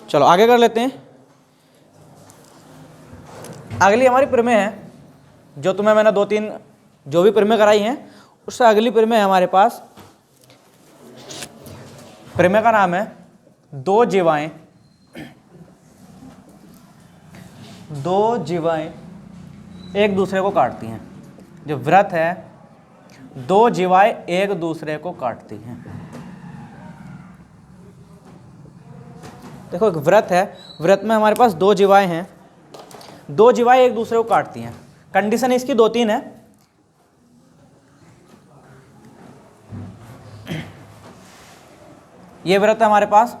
चलो आगे कर लेते हैं। अगली हमारी प्रमेय है, जो तुम्हें मैंने 2-3 जो भी प्रमेय कराई हैं उससे अगली प्रमेय है हमारे पास। प्रमेय का नाम है दो जीवाएं एक दूसरे को काटती हैं। जो व्रत है, दो जीवाएं एक दूसरे को काटती हैं। देखो एक व्रत है, व्रत में हमारे पास दो जीवाएं हैं, दो जीवाएं एक दूसरे को काटती हैं। कंडीशन इसकी 2-3 है। ये व्रत है हमारे पास,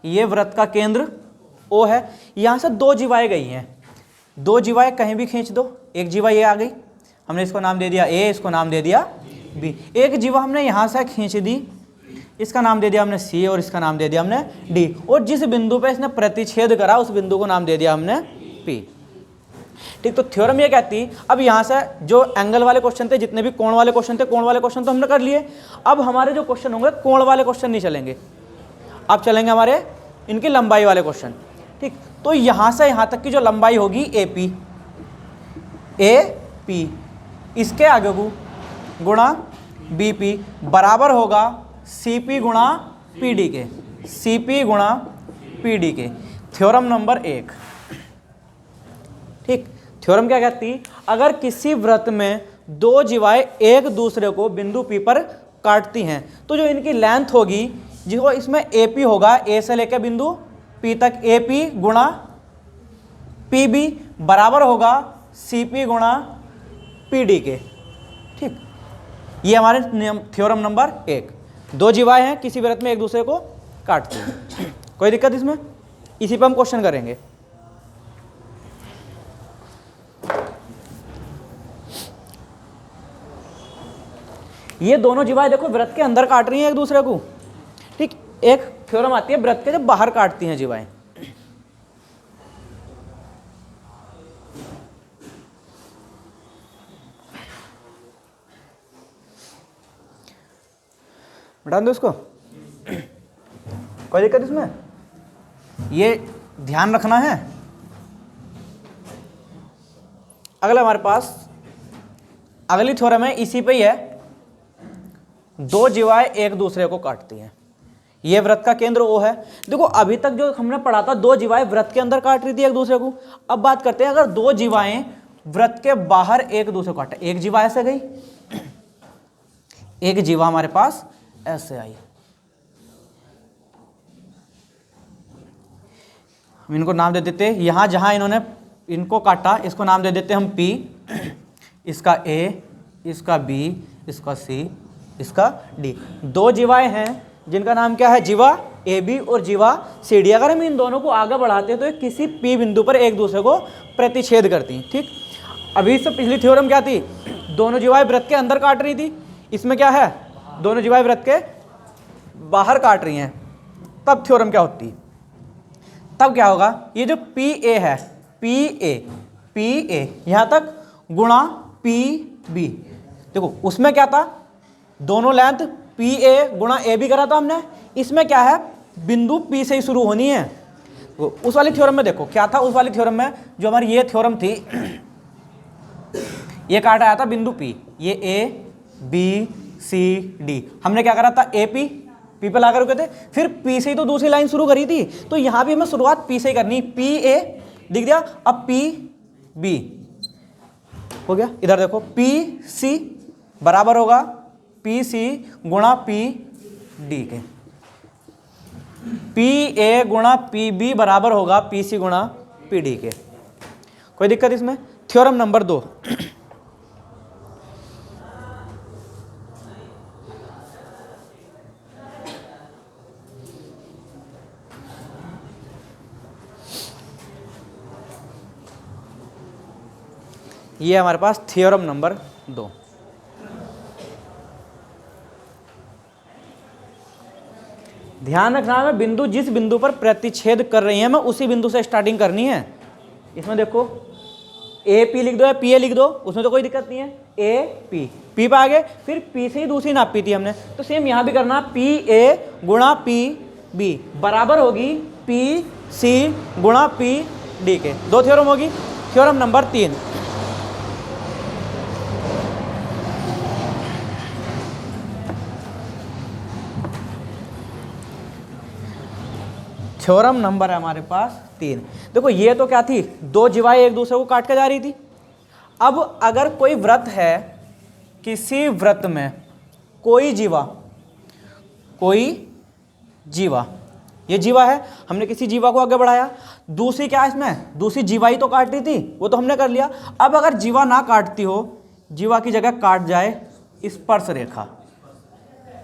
ये व्रत का केंद्र O है, यहां से दो जीवाएं गई हैं। दो जीवाएं कहीं भी खींच दो, एक जीवा ये आ गई, हमने इसको नाम दे दिया A, इसको नाम दे दिया B। एक जीवा हमने यहां से खींच दी, इसका नाम दे दिया हमने C और इसका नाम दे दिया हमने D। और जिस बिंदु पे इसने प्रतिच्छेद करा उस बिंदु को नाम दे दिया हमने P। ठीक, तो थ्योरम ये कहती, अब यहाँ से जो एंगल वाले क्वेश्चन थे, जितने भी कोण वाले क्वेश्चन थे, कोण वाले क्वेश्चन तो हमने कर लिए। अब हमारे जो क्वेश्चन होंगे कोण वाले क्वेश्चन नहीं चलेंगे, अब चलेंगे हमारे इनकी लंबाई वाले क्वेश्चन। ठीक, तो यहाँ से यहाँ तक की जो लंबाई होगी AP, इसके आगे गुणा BP बराबर होगा CP गुणा PD के, CP गुणा PD के। Theorem number 1। ठीक, थ्योरम क्या कहती, अगर किसी व्रत में दो जीवाएं एक दूसरे को बिंदु P पर काटती हैं तो जो इनकी लेंथ होगी, जिसको इसमें AP होगा, A से लेकर बिंदु P तक AP गुणा PB बराबर होगा CP गुणा PD के। ठीक, ये हमारे थ्योरम नंबर 1। दो जीवाएं हैं, किसी व्रत में एक दूसरे को काटती हैं, कोई दिक्कत इसमें? इसी पे हम क्वेश्चन करेंगे। ये दोनों जीवाएं देखो व्रत के अंदर काट रही हैं एक दूसरे को। ठीक, एक थ्योरम आती है व्रत के जब बाहर काटती हैं जीवाएं। बैठा दो इसको, कोई दिक्कत इसमें? ये ध्यान रखना है। अगला हमारे पास अगली थ्योरम है, इसी पे ही है, दो जीवाएं एक दूसरे को काटती हैं। ये व्रत का केंद्र O है। देखो अभी तक जो हमने पढ़ा था, दो जीवाएं व्रत के अंदर काट रही थी एक दूसरे को। अब बात करते हैं अगर दो जीवाएं व्रत के बाहर एक दूसरे को काटे। एक जीवा ऐसे गई, एक जीवा हमारे पास ऐसे आई, हम इनको नाम दे देते, यहां जहां इन्होंने इनको काटा इसको नाम दे देते हम P, इसका A, इसका B, इसका C, इसका D। दो जीवाएं हैं जिनका नाम क्या है, जीवा AB और जीवा CD। अगर हम इन दोनों को आगे बढ़ाते हैं तो ये किसी P बिंदु पर एक दूसरे को प्रतिच्छेद करती हैं। ठीक, अभी से पिछली थ्योरम क्या थी, दोनों जीवाएं व्रत के अंदर काट रही थी। इसमें क्या है, दोनों जीवाएं व्रत के बाहर काट रही हैं। तब थ्योरम क्या होती, तब क्या होगा, ये जो PA है, PA यहां तक गुणा PB। देखो उसमें क्या था, दोनों लेंथ PA गुणा AB करा था हमने। इसमें क्या है, बिंदु P से ही शुरू होनी है। उस वाली थ्योरम में देखो क्या था, उस वाली थ्योरम में जो हमारी ये थ्योरम थी, ये काटा आया था बिंदु P, ये A B C D। हमने क्या करा था, AP P पे लाकर रुके थे, फिर P से ही तो दूसरी लाइन शुरू करी थी। तो यहां भी हमें शुरुआत P से ही करनी, PA दिख गया, अब PB हो गया। इधर देखो PC बराबर होगा PC गुणा PD के, PA गुणा PB बराबर होगा PC गुणा PD के। कोई दिक्कत इसमें? Theorem number 2। ये हमारे पास थ्योरम नंबर 2। ध्यान रखना है, बिंदु जिस बिंदु पर प्रतिच्छेद कर रही है मैं उसी बिंदु से स्टार्टिंग करनी है। इसमें देखो AP लिख दो या PA लिख दो, उसमें तो कोई दिक्कत नहीं है। AP P पे आगे, फिर P से ही दूसरी नापी थी हमने, तो सेम यहाँ भी करना, PA गुणा P बी बराबर होगी पी सी गुणा पी डी के। दो थ्योरम होगी। थ्योरम नंबर 3, थ्योरम नंबर है हमारे पास 3। देखो ये तो क्या थी, दो जीवाएं एक दूसरे को काट के जा रही थी। अब अगर कोई व्रत है, किसी व्रत में कोई जीवा, ये जीवा है, हमने किसी जीवा को आगे बढ़ाया, दूसरी क्या है इसमें, दूसरी जीवा ही तो काट रही थी, वो तो हमने कर लिया। अब अगर जीवा ना काटती हो, जीवा की जगह काट जाए स्पर्श रेखा।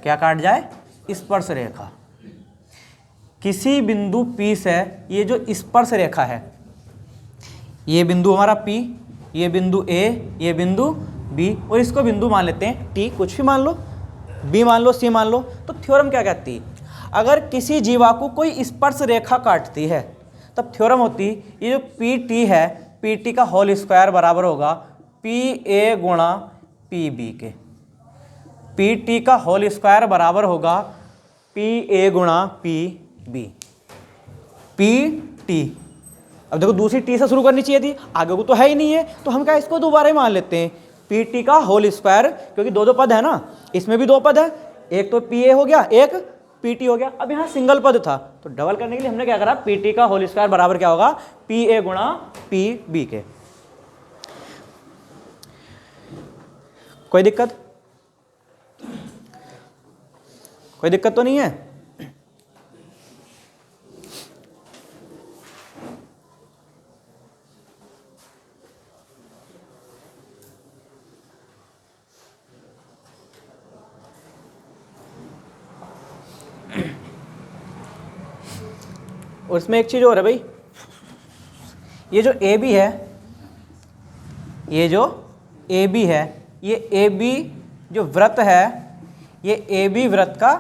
क्या काट जाए? स्पर्श रेखा। किसी बिंदु P से ये जो स्पर्श रेखा है, ये बिंदु हमारा P, ये बिंदु A, ये बिंदु B, और इसको बिंदु मान लेते हैं T, कुछ भी मान लो, B मान लो, C मान लो। तो थ्योरम क्या कहती है, अगर किसी जीवा को कोई स्पर्श रेखा काटती है तब थ्योरम होती ये जो PT है, PT का होल स्क्वायर बराबर होगा PA गुणा PB के। PT का होल स्क्वायर बराबर होगा PA गुणा PB। PT, अब देखो दूसरी T से शुरू करनी चाहिए थी, आगे को तो है ही नहीं है, तो हम क्या इसको दोबारा ही मान लेते हैं PT का होल स्क्वायर, क्योंकि दो पद है ना, इसमें भी दो पद है, एक तो PA हो गया, एक PT हो गया। अब यहाँ सिंगल पद था तो डबल करने के लिए हमने क्या करा, PT का होल स्क्वायर बराबर क्या होगा, PA गुणा PB के। कोई दिक्कत? कोई दिक्कत तो नहीं है? और इसमें एक चीज़ और है भाई, ये जो AB है, ये जो AB है, ये AB जो व्रत है, ये AB व्रत का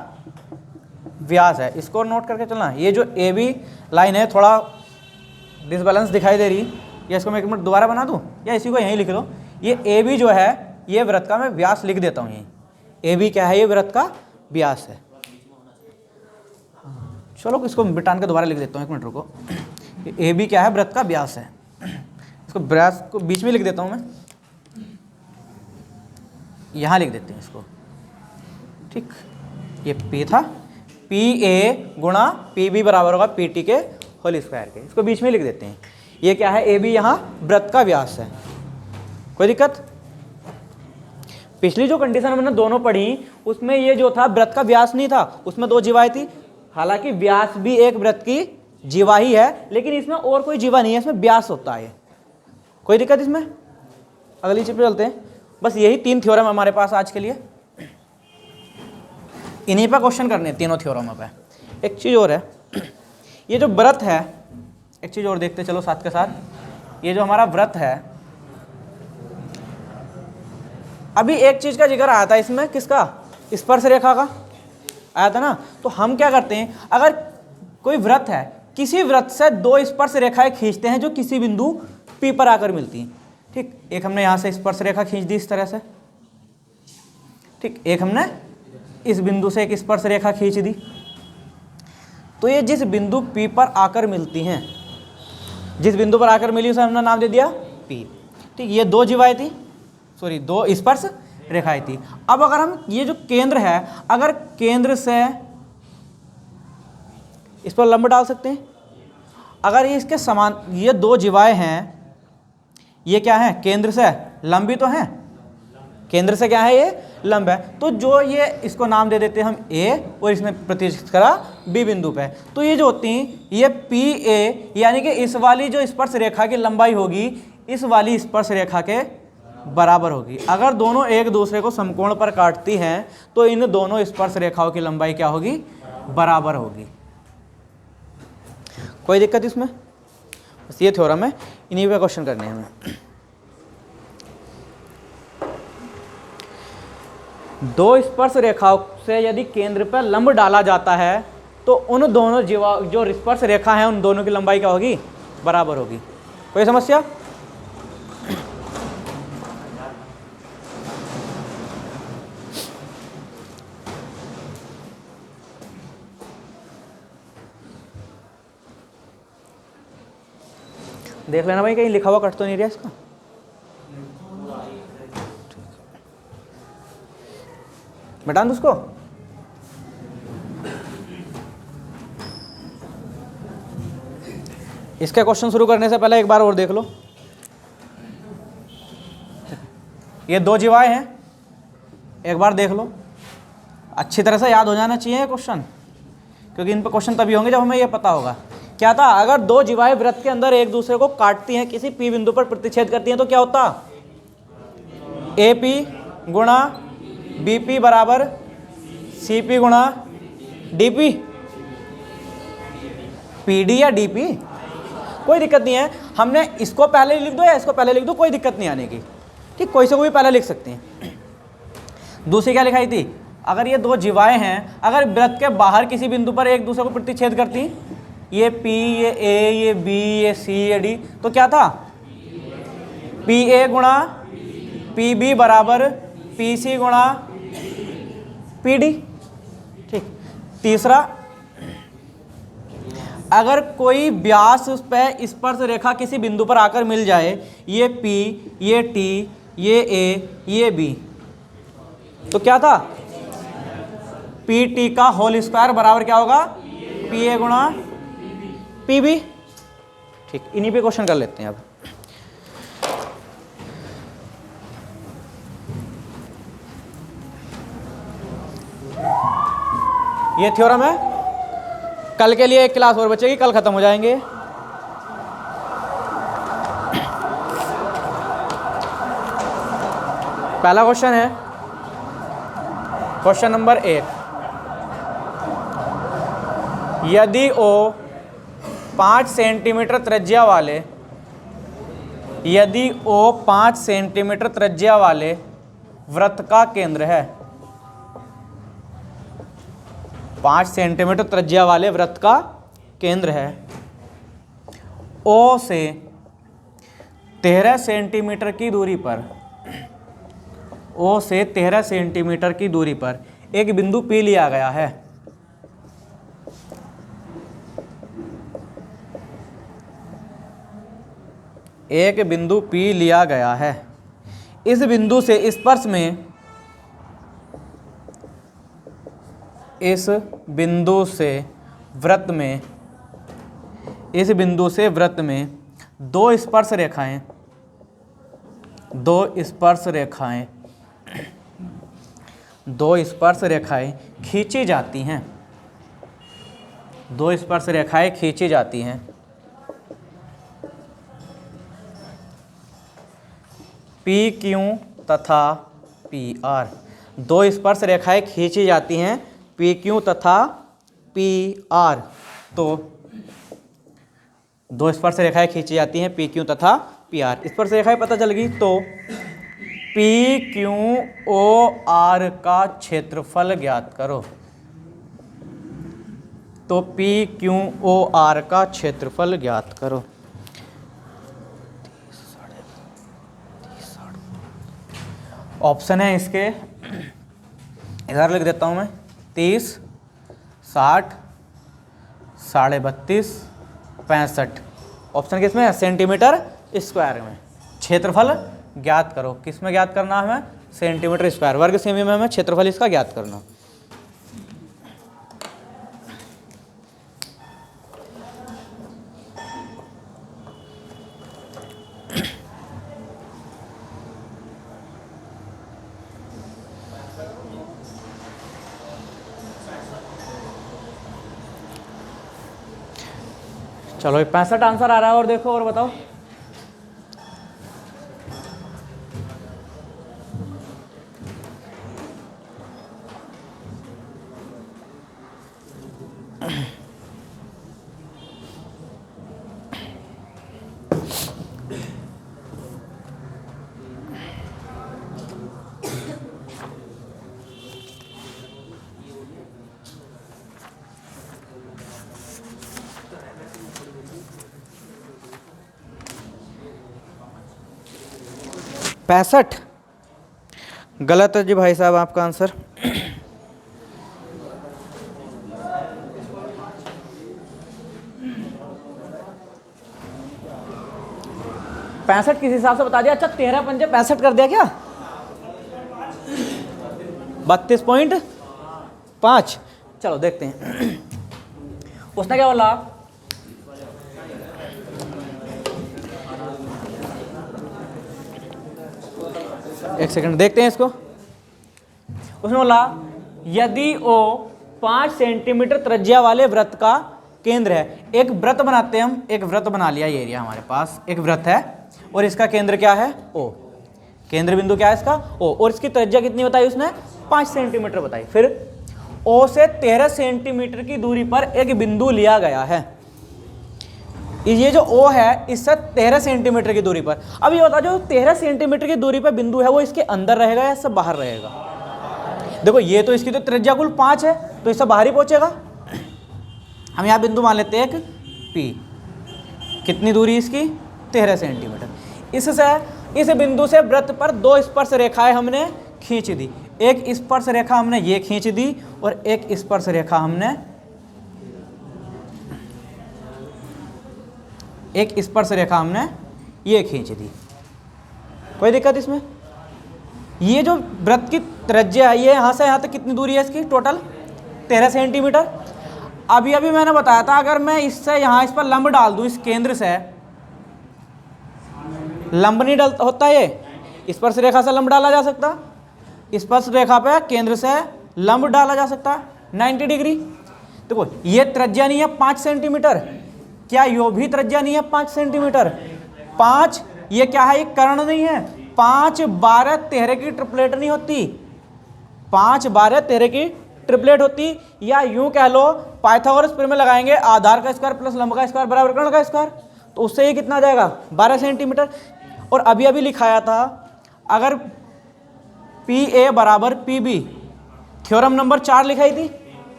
व्यास है। इसको नोट करके चलना। ये जो AB लाइन है थोड़ा डिसबैलेंस दिखाई दे रही, या इसको मैं एक मिनट दोबारा बना दूँ, या इसी को यहीं लिख लो। ये AB जो है, ये व्रत का मैं व्यास लिख देता हूँ यहीं। AB क्या है, ये व्रत का व्यास है। चलो इसको बिटान के दोबारा लिख देता हूँ, एक मिनट रुको। ए बी क्या है, व्रत का व्यास है। इसको व्यास को बीच में लिख देता हूँ मैं, यहाँ लिख देते हैं इसको, ठीक। ये P था, PA गुणा PB बराबर होगा PT के होल स्क्वायर के। इसको बीच में लिख देते हैं। ये क्या है, AB यहाँ व्रत का व्यास है। कोई दिक्कत? पिछली जो कंडीशन हमने दोनों पढ़ी, उसमें ये जो था व्रत का व्यास नहीं था, उसमें दो जीवाएं थी। हालांकि व्यास भी एक व्रत की जीवा ही है, लेकिन इसमें और कोई जीवा नहीं है, इसमें व्यास होता है। कोई दिक्कत इसमें? अगली चीज पे चलते हैं। बस यही 3 थ्योरम हमारे पास आज के लिए, इन्हीं पर क्वेश्चन करने हैं तीनों थ्योरमों पे। एक चीज और है, ये जो व्रत है, एक चीज और देखते चलो साथ के साथ। ये जो हमारा व्रत है, अभी एक चीज का जिक्र आया था इसमें, किसका? स्पर्श रेखा का आया था ना। तो हम क्या करते हैं, अगर कोई व्रत है, किसी व्रत से दो स्पर्श रेखाएं खींचते हैं जो किसी बिंदु P पर आकर मिलती हैं, ठीक। एक हमने यहां से स्पर्श रेखा खींच दी इस तरह से, ठीक। एक हमने इस बिंदु से एक स्पर्श रेखा खींच दी। तो ये जिस बिंदु P पर आकर मिलती हैं, जिस बिंदु पर आकर मिली उसे हमने नाम दे दिया P, ठीक। ये दो जीवाएं थी, सॉरी दो स्पर्श रेखाएं थी। अब अगर हम ये जो केंद्र है, अगर केंद्र से इस पर लंब डाल सकते हैं। अगर ये इसके समान, ये दो जीवाएं हैं, ये क्या है, केंद्र से लंबी तो हैं, केंद्र से क्या है, ये लंब है। तो जो ये इसको नाम दे देते हैं हम A, और इसमें प्रतिष्ठित करा B बिंदु पे। तो ये जो होती हैं, ये PA, यानी कि इस वाली जो स्पर्श रेखा की लंबाई होगी, इस वाली स्पर्श रेखा के बराबर होगी। अगर दोनों एक दूसरे को समकोण पर काटती हैं, तो इन दोनों स्पर्श रेखाओं की लंबाई क्या होगी, बराबर होगी। कोई दिक्कत इसमें? बस ये थ्योरम है, इन्हीं पे क्वेश्चन करने हैं हमें। दो स्पर्श रेखाओं से यदि केंद्र पर लंब डाला जाता है, तो उन दोनों जीवा जो स्पर्श रेखा है, उन दोनों की लंबाई क्या होगी, बराबर होगी। कोई समस्या? देख लेना भाई कहीं लिखा हुआ कट तो नहीं रहा इसका। मिटा दूँ उसको। इसके क्वेश्चन शुरू करने से पहले एक बार और देख लो। ये दो जीवाएं हैं, एक बार देख लो। अच्छी तरह से याद हो जाना चाहिए क्वेश्चन, क्योंकि इन पर क्वेश्चन तभी होंगे जब हमें ये पता होगा। क्या था, अगर दो जीवाएं वृत्त के अंदर एक दूसरे को काटती हैं, किसी पी बिंदु पर प्रतिच्छेद करती हैं, तो क्या होता? ए पी गुणा बी पी बराबर सी पी गुणा डी पी। पी डी या डी पी कोई दिक्कत नहीं है, हमने इसको पहले लिख दो या इसको पहले लिख दो, कोई दिक्कत नहीं आने की। ठीक, कोई से कोई पहले लिख सकते हैं। दूसरी क्या लिखाई थी, अगर ये दो जीवाएं हैं, अगर वृत्त के बाहर किसी बिंदु पर एक दूसरे को प्रतिच्छेद करती, ये P, ये A, ये B, ये C, ये D, तो क्या था? PA गुणा PB बराबर PC गुणा PD। ठीक। तीसरा, अगर कोई व्यास उस पर स्पर्श रेखा किसी बिंदु पर आकर मिल जाए, ये P, ये T, ये A, ये B, तो क्या था? PT का होल स्क्वायर बराबर क्या होगा? PA गुणा PB। ठीक, इन्हीं पे क्वेश्चन कर लेते हैं अब। ये थ्योरम है, कल के लिए एक क्लास और बचेगी, कल खत्म हो जाएंगे। पहला क्वेश्चन है, क्वेश्चन नंबर 1। यदि O 5 सेंटीमीटर त्रिज्या वाले, यदि O 5 सेंटीमीटर त्रिज्या वाले वृत्त का केंद्र है, 5 सेंटीमीटर त्रिज्या वाले वृत्त का केंद्र है, O से 13 सेंटीमीटर की दूरी पर, O से 13 सेंटीमीटर की दूरी पर एक बिंदु P लिया गया है। एक बिंदु P लिया गया है। इस बिंदु से स्पर्श में, इस बिंदु से वृत्त में, इस बिंदु से वृत्त में दो स्पर्श रेखाएं, दो स्पर्श रेखाएं, दो स्पर्श रेखाएं खींची जाती हैं, दो स्पर्श रेखाएं खींची जाती हैं। पी क्यू तथा पी आर, दो स्पर्श रेखाएं खींची जाती हैं, पी क्यू तथा पी आर। तो दो स्पर्श रेखाएं खींची जाती हैं, पी क्यू तथा पी आर। स्पर्श रेखाएं पता चल गई, तो पी क्यू ओ आर का क्षेत्रफल ज्ञात करो। तो पी क्यू ओ आर का क्षेत्रफल ज्ञात करो। ऑप्शन है इसके, इधर लिख देता हूँ मैं, 30, 60, 32.5, 65। ऑप्शन किस में है? सेंटीमीटर स्क्वायर में। क्षेत्रफल ज्ञात करो, किस में ज्ञात करना है हमें? सेंटीमीटर स्क्वायर, वर्ग सेमी में हमें क्षेत्रफल इसका ज्ञात करना। चलो 65 आंसर आ रहा है, और देखो और बताओ। पैंसठ गलत है जी भाई साहब आपका आंसर। 65 किस हिसाब से बता दिया? अच्छा 13 पंजे 65 कर दिया क्या? 32.5। चलो देखते हैं उसने क्या बोला। एक सेकंड देखते हैं इसको। उसने बोला यदि ओ 5 सेंटीमीटर त्रिज्या वाले वृत्त का केंद्र है। एक वृत्त बनाते हैं हम, एक वृत्त बना लिया, ये एरिया हमारे पास एक वृत्त है और इसका केंद्र क्या है? ओ। केंद्र बिंदु क्या है इसका? ओ। और इसकी त्रिज्या कितनी बताई उसने? 5 सेंटीमीटर बताई। फिर ओ से 13 सेंटीमीटर की दूरी पर एक बिंदु लिया गया है। ये जो ओ है इससे 13 सेंटीमीटर की दूरी पर। अब ये बता, जो 13 सेंटीमीटर की दूरी पर बिंदु है वो इसके अंदर रहेगा या इससे बाहर रहेगा? देखो ये तो इसकी तो त्रिज्या कुल 5 है तो इससे बाहर ही पहुंचेगा। हम यहाँ बिंदु मान लेते हैं एक पी। कितनी दूरी इसकी? 13 सेंटीमीटर। इससे इस बिंदु से वृत्त पर 2 स्पर्श रेखाएं हमने खींच दी। एक स्पर्श रेखा हमने ये खींच दी और एक स्पर्श रेखा हमने ये खींच दी। कोई दिक्कत इसमें? ये जो वृत्त की त्रिज्या है ये यहाँ से यहाँ तक कितनी दूरी है इसकी? Total 13 centimetre. अभी मैंने बताया था अगर मैं इससे यहाँ इस पर लंब डाल दूँ, इस केंद्र से लंब नहीं डल होता, ये स्पर्श रेखा से लंब डाला जा सकता, स्पर्श रेखा पे केंद्र से लंब डाला जा सकता 90 डिग्री। देखो ये त्रिज्या नहीं है 5 सेंटीमीटर, क्या यो भी त्रिज्या नहीं है 5 सेंटीमीटर? 5 ये क्या है? ये कर्ण नहीं है। 5 12 13 की ट्रिपलेट नहीं होती, 5 12 13 की ट्रिपलेट होती। या यूं कह लो पाइथागोरस प्रमेय लगाएंगे, आधार का स्क्वायर प्लस लंब का स्क्वायर बराबर कर्ण का स्क्वायर, तो उससे ये कितना आ जाएगा? 12 सेंटीमीटर। और अभी लिखाया था अगर पी ए बराबर पी बी, थ्योरम नंबर 4 लिखाई थी।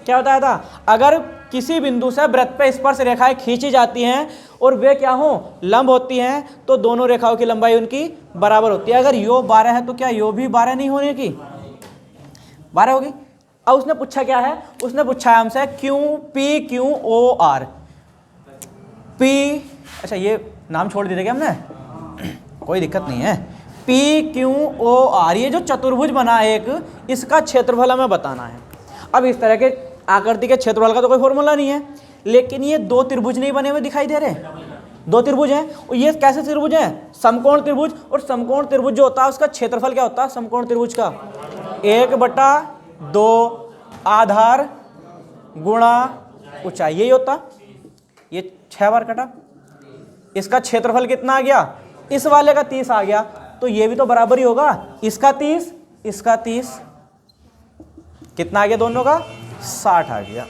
क्या बताया था? अगर किसी बिंदु से वृत्त पे स्पर्श रेखाएं खींची जाती हैं और वे क्या हो? लंब होती हैं, तो दोनों रेखाओं की लंबाई उनकी बराबर होती है। अगर यो 12 है तो क्या यो भी 12 नहीं होने की? 12 होगी। अब उसने पूछा क्या है? उसने पूछा है हमसे Q P Q O R. P, अच्छा ये नाम छोड़ दिया क्या हमने? कोई दिक्कत नहीं है। पी क्यू ओ आर, ये जो चतुर्भुज बना है एक, इसका क्षेत्रफल हमें बताना है। अब इस तरह के आकृति के क्षेत्रफल का तो कोई फॉर्मूला नहीं है, लेकिन ये 2 त्रिभुज नहीं बने हुए दिखाई दे रहे? 2 त्रिभुज हैं। और ये कैसे त्रिभुज हैं? समकोण त्रिभुज। और समकोण त्रिभुज जो होता है उसका क्षेत्रफल क्या होता है? समकोण त्रिभुज का 1/2 आधार गुणा ऊंचाई, यही होता। ये 6 बार कटा, इसका क्षेत्रफल कितना आ गया? इस वाले का 30 आ गया, तो ये भी तो बराबर ही होगा। इसका 30, इसका 30, कितना आ गया दोनों का? 60 आ गया।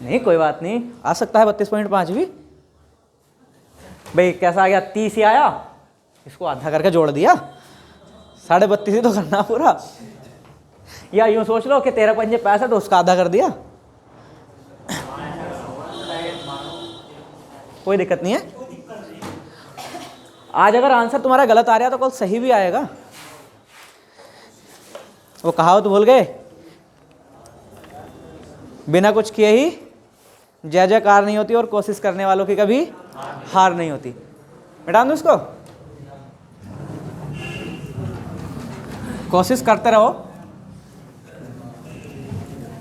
नहीं कोई बात नहीं, आ सकता है 32.5 भी। भाई कैसा आ गया? 30 ही आया, इसको आधा करके जोड़ दिया, 32.5 ही तो करना पूरा। या यूं सोच लो कि 13 पंजे 65 तो उसका आधा कर दिया, कोई दिक्कत नहीं है। आज अगर आंसर तुम्हारा गलत आ रहा है तो कल सही भी आएगा। वो कहावत भूल गए, बिना कुछ किए ही जय जयकार नहीं होती और कोशिश करने वालों की कभी हार नहीं होती। मिटा दूं इसको? कोशिश करते रहो,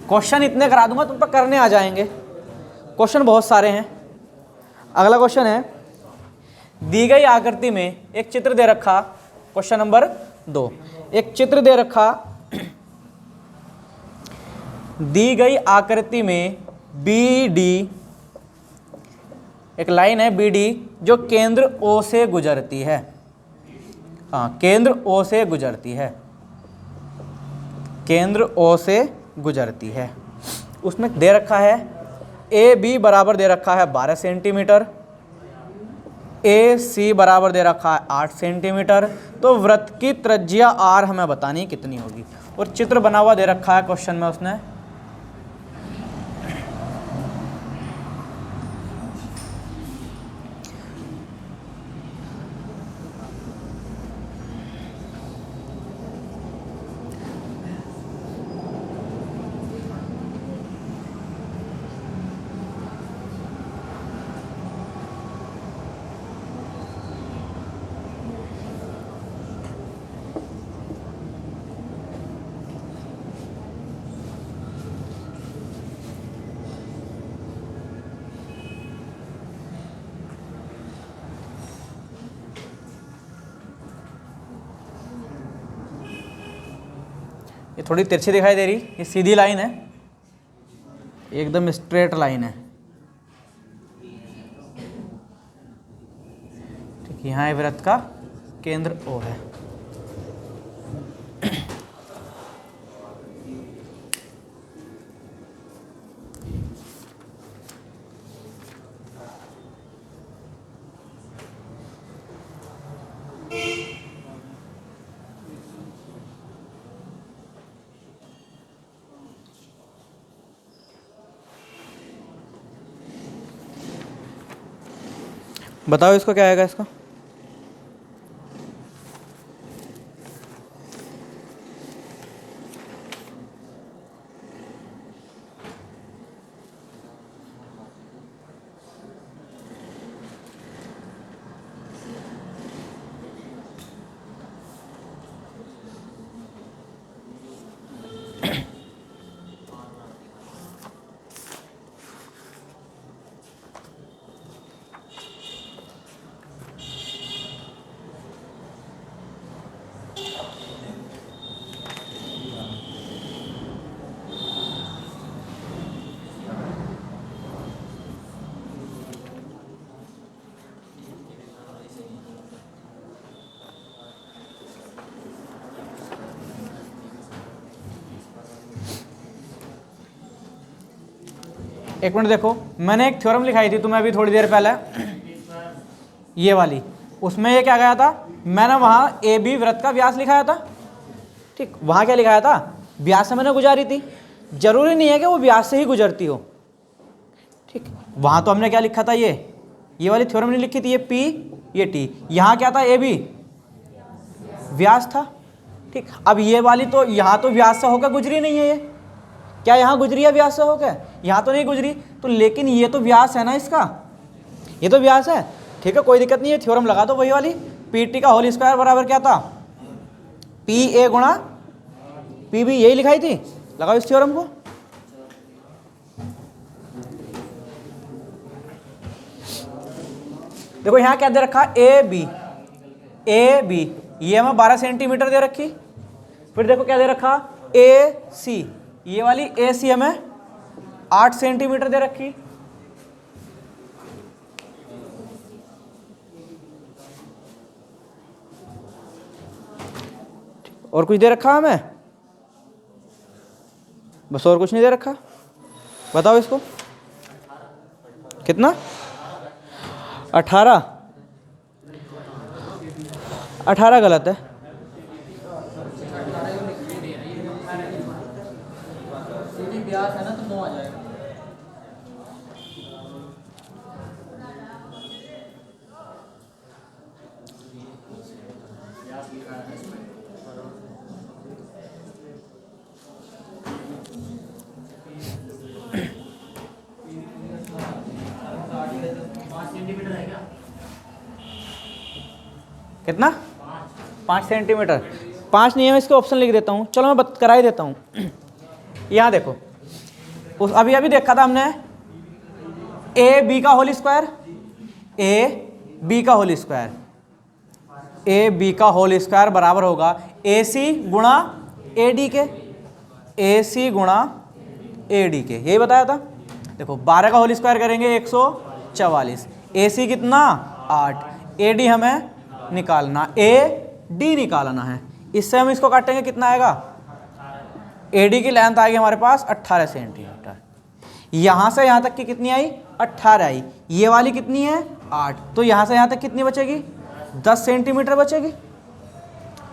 क्वेश्चन इतने करा दूंगा तुम पर करने आ जाएंगे। क्वेश्चन बहुत सारे हैं। अगला क्वेश्चन है, दी गई आकृति में एक चित्र दे रखा। क्वेश्चन नंबर 2, एक चित्र दे रखा। दी गई आकृति में बी डी, एक लाइन है बी डी जो केंद्र ओ से गुजरती है। हाँ, केंद्र ओ से गुजरती है, केंद्र ओ से गुजरती है। उसमें दे रखा है ए बी बराबर दे रखा है 12 सेंटीमीटर, ए सी बराबर दे रखा है 8 सेंटीमीटर। तो वृत्त की त्रिज्या आर हमें बतानी कितनी होगी। और चित्र बना हुआ दे रखा है क्वेश्चन में उसने। ये थोड़ी तिरछी दिखाई दे रही, ये सीधी लाइन है, एकदम स्ट्रेट लाइन है। ठीक, यहाँ ये वृत्त का केंद्र O है। बताओ इसको क्या आएगा इसका। एक मिनट देखो, मैंने एक थ्योरम लिखाई थी तुम्हें अभी थोड़ी देर पहले, ये वाली, उसमें ये क्या गया था, मैंने वहाँ ए बी वृत्त का व्यास लिखाया था। ठीक, वहाँ क्या लिखाया था, व्यास से मैंने गुजारी थी, जरूरी नहीं है कि वो व्यास से ही गुजरती हो। ठीक, वहाँ तो हमने क्या लिखा था, ये वाली थ्योरम नहीं लिखी थी, ये पी ये टी, यहाँ क्या था, ए बी व्यास था। ठीक, अब ये वाली तो यहाँ तो व्यास से होकर गुजरी नहीं है, ये क्या यहाँ गुजरी है व्यास से होकर, यहाँ तो नहीं गुजरी, तो लेकिन ये तो व्यास है ना इसका, ये तो व्यास है। ठीक है, कोई दिक्कत नहीं है, थ्योरम लगा दो वही वाली, पी टी का होल स्क्वायर बराबर क्या था, पी ए गुणा पी बी, यही लिखाई थी, लगाओ इस थ्योरम को। देखो यहाँ क्या दे रखा, ए बी, ये हमें 12 सेंटीमीटर दे रखी। फिर देखो क्या दे रखा, ए सी, ये वाली ए सी हमें 8 सेंटीमीटर दे रखी। और कुछ दे रखा हमें, बस और कुछ नहीं दे रखा। बताओ इसको कितना, 18 गलत है, व्यास है ना तो 9 आ जाएगा। कितना, 5 सेंटीमीटर, 5 नहीं है, मैं इसके ऑप्शन लिख देता हूँ, चलो मैं करा ही देता हूँ। यहाँ देखो, उस अभी देखा था हमने, ए बी का होल स्क्वायर, ए बी का होल स्क्वायर बराबर होगा ए सी गुणा ए डी के, ए सी गुणा ए डी के, यही बताया था। देखो 12 का होल स्क्वायर करेंगे 144, ए सी कितना 8, ए डी हमें निकालना, ए डी निकालना है, इससे हम इसको काटेंगे कितना आएगा, ए डी की लेंथ आएगी हमारे पास 18 सेंटीमीटर, यहाँ से यहाँ तक की कितनी आई 18 आई, ये वाली कितनी है 8, तो यहाँ से यहाँ तक कितनी बचेगी 10 सेंटीमीटर बचेगी,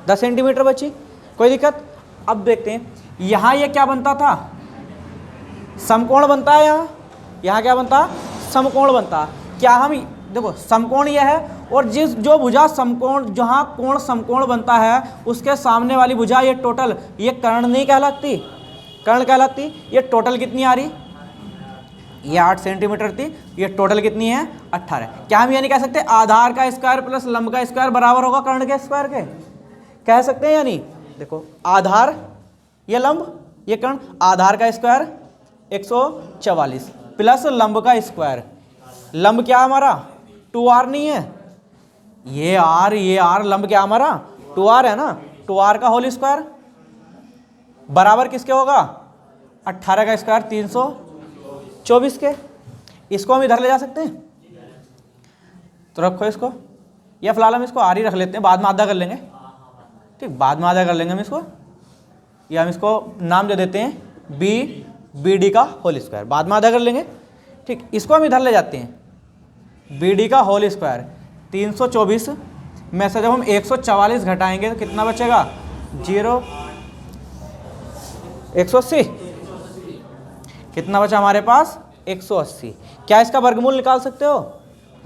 10 सेंटीमीटर बची, कोई दिक्कत। अब देखते हैं यहाँ ये क्या बनता था, समकोण बनता है, यहाँ क्या बनता, समकोण बनता। क्या हम देखो समकोण ये है, और जो भुजा समकोण, जहाँ कोण समकोण बनता है उसके सामने वाली भुजा, ये टोटल, ये कर्ण नहीं कहलाती, कर्ण कहलाती। ये टोटल कितनी आ रही, ये 8 सेंटीमीटर थी, ये टोटल कितनी है 18। क्या हम ये नहीं कह सकते आधार का स्क्वायर प्लस लंब का स्क्वायर बराबर होगा कर्ण के स्क्वायर के, कह सकते हैं या नहीं। देखो आधार ये लंब ये कर्ण, आधार का स्क्वायर 144 प्लस लंब का स्क्वायर, लंब क्या हमारा 2r नहीं है, ये r लंब क्या हमारा 2r है ना, 2r का होल स्क्वायर बराबर किसके होगा? 18 का स्क्वायर 324 के। इसको हम इधर ले जा सकते हैं, तो रखो इसको, या फिलहाल हम इसको आर ही रख लेते हैं, बाद में आधा कर लेंगे। ठीक, बाद में आधा कर लेंगे हम इसको, या हम इसको नाम दे देते हैं बी डी का होल स्क्वायर, बाद में आधा कर लेंगे। ठीक, इसको हम इधर ले जाते हैं, बी डी का होल स्क्वायर 324 में से जब हम 144 घटाएंगे तो कितना बचेगा? 0 180। कितना बचा हमारे पास? 180। क्या इसका वर्गमूल निकाल सकते हो?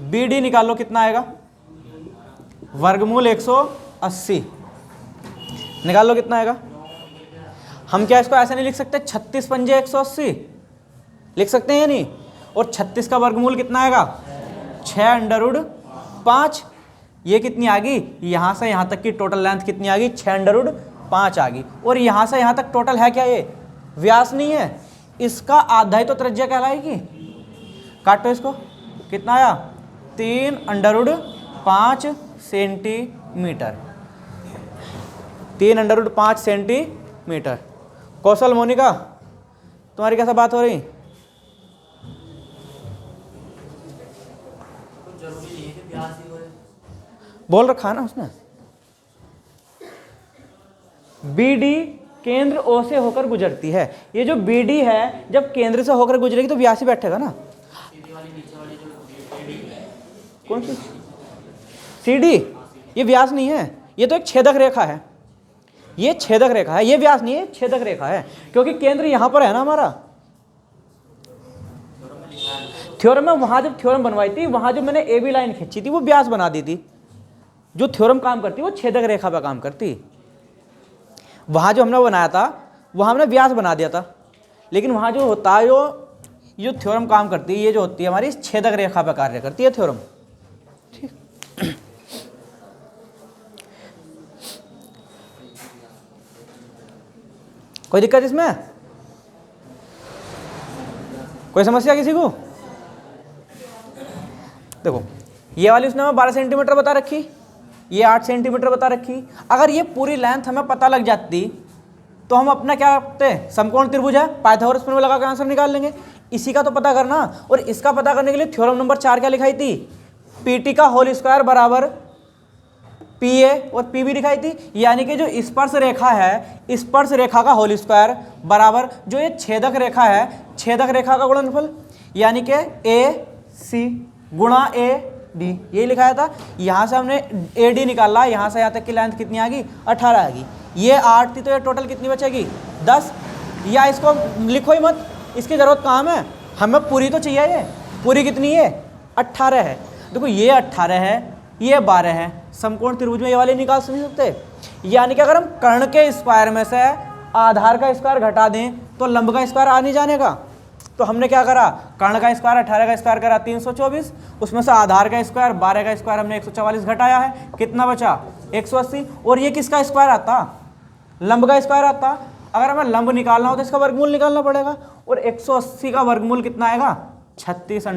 बी डी निकाल लो, कितना आएगा? वर्गमूल 180 निकाल लो, कितना आएगा? हम क्या इसको ऐसे नहीं लिख सकते 36 पंजे 180 लिख सकते हैं या नहीं? और 36 का वर्गमूल कितना आएगा? 6√5। ये कितनी आ गई? यहाँ से यहाँ तक की टोटल लेंथ कितनी आ गई? 6√5 आ गई। और यहाँ से यहाँ तक टोटल है क्या? ये व्यास नहीं है, इसका आधा ही तो त्रिज्या कहलाएगी। काटो इसको, कितना आया? 3√5 सेंटीमीटर, 3√5 सेंटीमीटर। कौशल, मोनिका, तुम्हारी कैसा बात हो रही? बोल रखा है ना उसने। बी डी केंद्र ओ से होकर गुजरती है। ये जो बी डी है जब केंद्र से होकर गुजरेगी तो व्यास ही बैठेगा ना। कौन सी? C D. ये व्यास नहीं है, ये तो एक छेदक रेखा है। ये छेदक रेखा है, ये व्यास नहीं है, छेदक रेखा है, क्योंकि केंद्र यहां पर है ना हमारा। थ्योरम में वहां जब थ्योरम बनवाई थी, वहां जो मैंने ए बी लाइन खींची थी वो व्यास बना दी थी। जो थ्योरम काम करती वो छेदक रेखा पर काम करती। वहां जो हमने बनाया था वहां हमने व्यास बना दिया था, लेकिन वहां जो होता है जो थ्योरम काम करती है, ये जो होती है हमारी छेदक रेखा पर कार्य करती है थ्योरम। ठीक, कोई दिक्कत इसमें? कोई समस्या किसी को? देखो, ये वाली उसने हमें 12 सेंटीमीटर बता रखी, ये 8 सेंटीमीटर बता रखी। अगर ये पूरी लेंथ हमें पता लग जाती तो हम अपना क्या करते हैं? समकोण त्रिभुज है, पाइथागोरस प्रमेय लगा के आंसर निकाल लेंगे। इसी का तो पता करना, और इसका पता करने के लिए थ्योरम नंबर 4 क्या लिखाई थी? पीटी का होल स्क्वायर बराबर पी ए और पी बी दिखाई थी। यानी कि जो स्पर्श रेखा है, स्पर्श रेखा का होल स्क्वायर बराबर जो ये छेदक रेखा है, छेदक रेखा का गुणनफल, यानी कि ए सी गुणा ए डी, ये लिखाया था। यहाँ से हमने ए डी निकाला, यहाँ से यहाँ तक की लेंथ कितनी आ गई? 18 आ गई। ये 8 थी तो ये टोटल कितनी बचेगी? 10। या इसको लिखो ही मत, इसकी जरूरत काम है, हमें पूरी तो चाहिए। ये पूरी कितनी है? 18 है। देखो, ये 18 है, ये 12 है। समकोण त्रिभुज में ये वाले निकाल नहीं सकते। यानी कि अगर हम कर्ण के स्क्वायर में से आधार का स्क्वायर घटा दें तो लंब का स्क्वायर आ नहीं जाने का। तो हमने क्या करा? कर्ण का स्क्वायर 18 का स्क्वायर करा 324, उसमें से आधार का स्क्वायर 12 का स्क्वायर हमने 144 घटाया है, कितना बचा? 180। और ये किसका स्क्वायर आता? लंब का स्क्वायर आता। अगर हमें लंब निकालना हो तो इसका वर्गमूल निकालना पड़ेगा, और 180 का वर्गमूल कितना आएगा? 36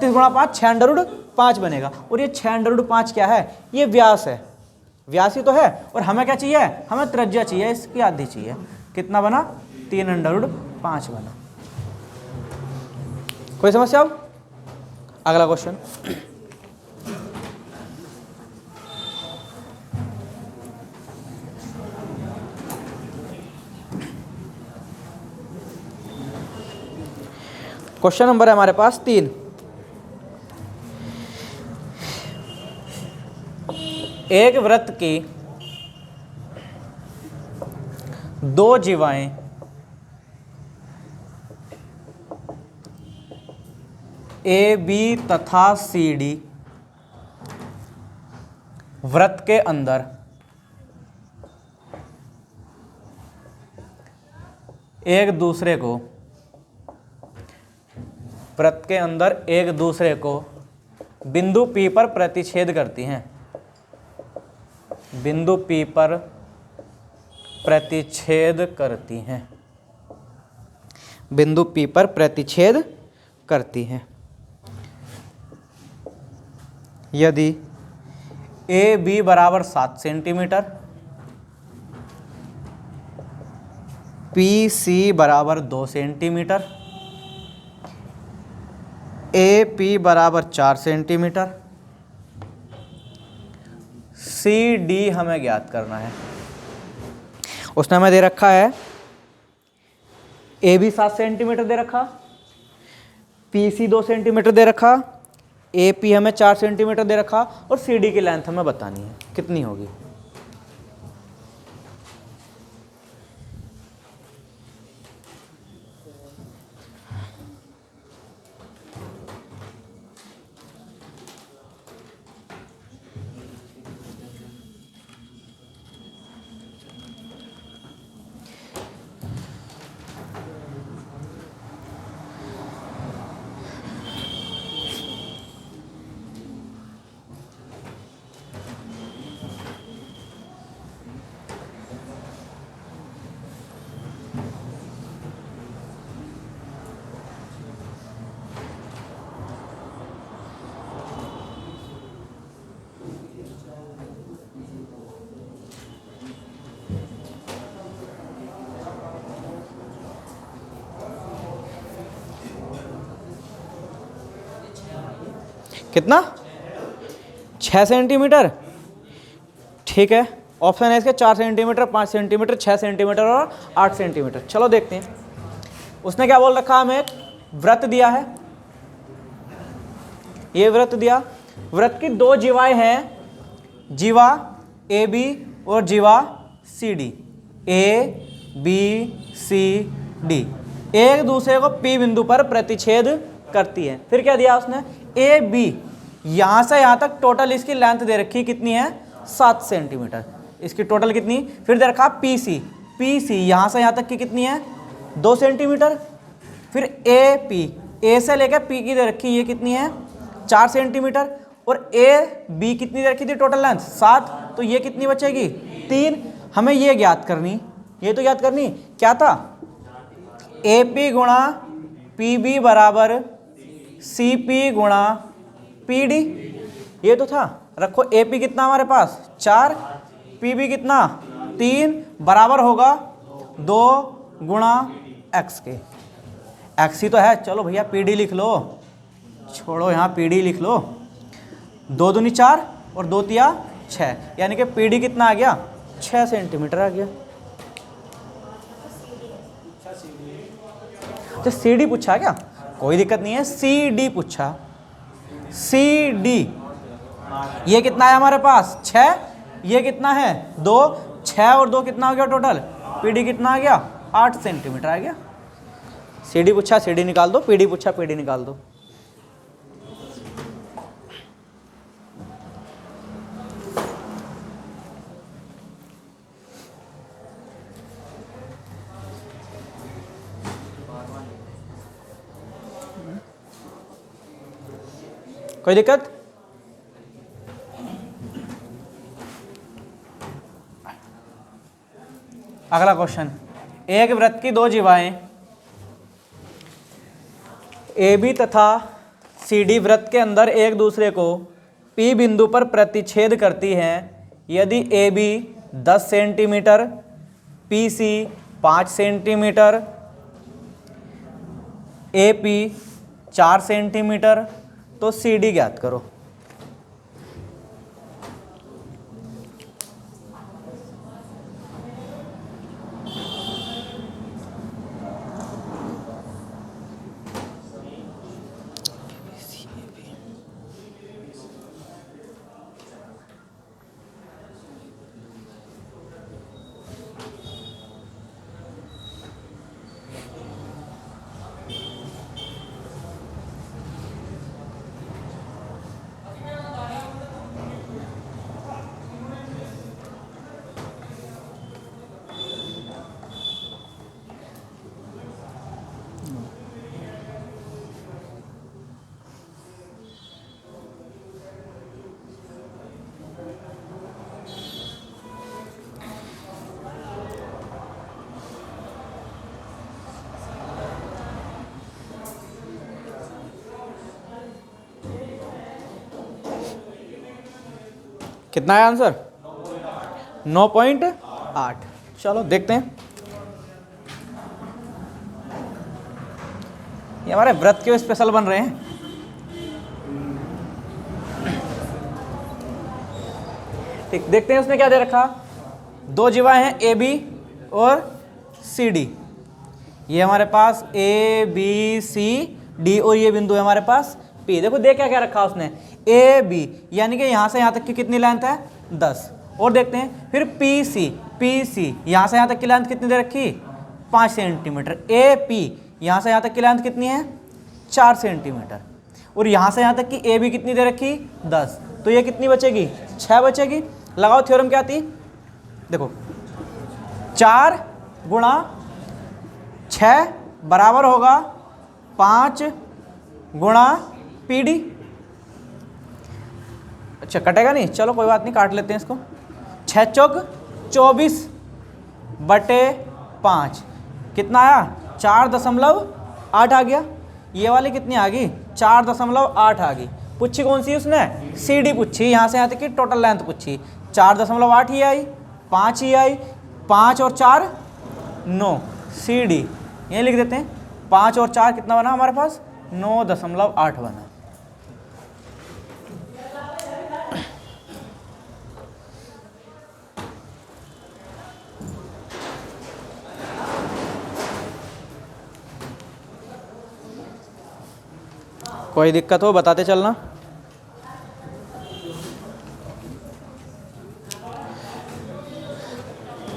गुणा 5, 6√5 बनेगा। और ये 6√5 क्या है? ये व्यास है, व्यास ही तो है। और हमें क्या चाहिए? हमें त्रिज्या चाहिए, इसकी आधी चाहिए। कितना बना? 3√5 बना। कोई समस्या? अब अगला क्वेश्चन। क्वेश्चन नंबर है हमारे पास 3। एक वृत्त की 2 जीवाएं ए बी तथा सी डी वृत्त के अंदर एक दूसरे को बिंदु P पर प्रतिच्छेद करती हैं। बिंदु P पर प्रतिच्छेद करती हैं। बिंदु P पर प्रतिच्छेद करती हैं। यदि ए बी बराबर 7 सेंटीमीटर पी सी बराबर 2 सेंटीमीटर, ए पी बराबर 4 सेंटीमीटर, सी डी हमें ज्ञात करना है। उसने हमें दे रखा है ए बी 7 सेंटीमीटर दे रखा, पी सी 2 सेंटीमीटर दे रखा, ए पी हमें 4 सेंटीमीटर दे रखा और सी डी की लेंथ हमें बतानी है कितनी होगी। कितना? 6 सेंटीमीटर। ठीक है, ऑप्शन है इसके 4 सेंटीमीटर, 5 सेंटीमीटर, 6 सेंटीमीटर और 8 सेंटीमीटर। चलो देखते हैं। उसने क्या बोल रखा, हमें एक वृत्त दिया है, ये वृत्त दिया, वृत्त की 2 जीवाएं हैं, जीवा ए बी और जीवा C D, A B C D एक दूसरे को पी बिंदु पर प्रतिच्छेद करती है। फिर क्या दिया उसने, ए बी यहां से यहां तक टोटल इसकी लेंथ दे रखी कितनी है, 7 सेंटीमीटर, इसकी टोटल कितनी। फिर दे रखा पी सी यहां से यहां तक की कितनी है, 2 सेंटीमीटर। फिर ए पी, ए से लेकर पी की दे रखी ये कितनी है, 4 सेंटीमीटर। और ए बी कितनी दे रखी थी टोटल लेंथ, 7, तो ये कितनी बचेगी, 3। हमें ये ज्ञात करनी, ये तो ज्ञात करनी क्या था, ए पी गुणा पी बी बराबर सी पी गुणा पी डी, ये तो था। रखो ए पी कितना हमारे पास 4, पी बी कितना 3, बराबर होगा 2 गुणा एक्स के। एक्स ही तो है, चलो भैया पी डी लिख लो, छोड़ो यहाँ पी डी लिख लो। 2 दूनी 4 और 2 तिया 6, यानी कि पी डी कितना आ गया, 6 सेंटीमीटर आ गया। तो सी डी पूछा क्या, कोई दिक्कत नहीं है, सी डी पूछा। सी डी ये कितना है हमारे पास 6, ये कितना है 2, 6 और 2 कितना हो गया टोटल, पी डी कितना आ गया 8 सेंटीमीटर आ गया। सी डी पूछा, सी डी निकाल दो, पी डी पूछा, पी डी निकाल दो। कोई दिक्कत? अगला क्वेश्चन, एक वृत्त की 2 जीवाएं ए बी तथा सी डी वृत्त के अंदर एक दूसरे को पी बिंदु पर प्रतिच्छेद करती हैं। यदि A B 10 centimetre, P C 5 centimetre, A P 4 centimetre, तो सी डी ज्ञात करो। कितना है आंसर, 9.8। चलो देखते हैं। ये हमारे व्रत के स्पेशल बन रहे हैं। ठीक, देखते हैं उसने क्या दे रखा। दो जीवाएं हैं ए बी और सी डी। ये हमारे पास ए बी सी डी और ये बिंदु है हमारे पास पी। देखो देख क्या क्या रखा उसने, ए बी यानी कि यहाँ से यहाँ तक की कितनी लेंथ है 10। और देखते हैं फिर पी सी यहाँ से यहाँ तक की लेंथ कितनी दे रखी 5 सेंटीमीटर। ए पी यहाँ से यहाँ तक की लेंथ कितनी है 4 सेंटीमीटर। और यहाँ से यहाँ तक की ए बी कितनी दे रखी 10। तो ये कितनी बचेगी 6 बचेगी। लगाओ थ्योरम क्या थी, देखो 4 गुणा 6 बराबर होगा 5 गुणा पी डी। अच्छा कटेगा नहीं, चलो कोई बात नहीं, काट लेते हैं इसको। 6 चौक 24 बटे 5 कितना आया 4.8 आ गया। ये वाली कितनी आ गई 4.8 आ गई। पूछी कौन सी उसने, सी डी पूछी, यहाँ से यहाँ तक की टोटल लेंथ पूछी। 4.8 ही आई, 5 ही आई, 5 और 4 9, सी डी ये लिख देते हैं। 5 और 4 कितना बना हमारे पास 9.8 बना। कोई दिक्कत हो बताते चलना।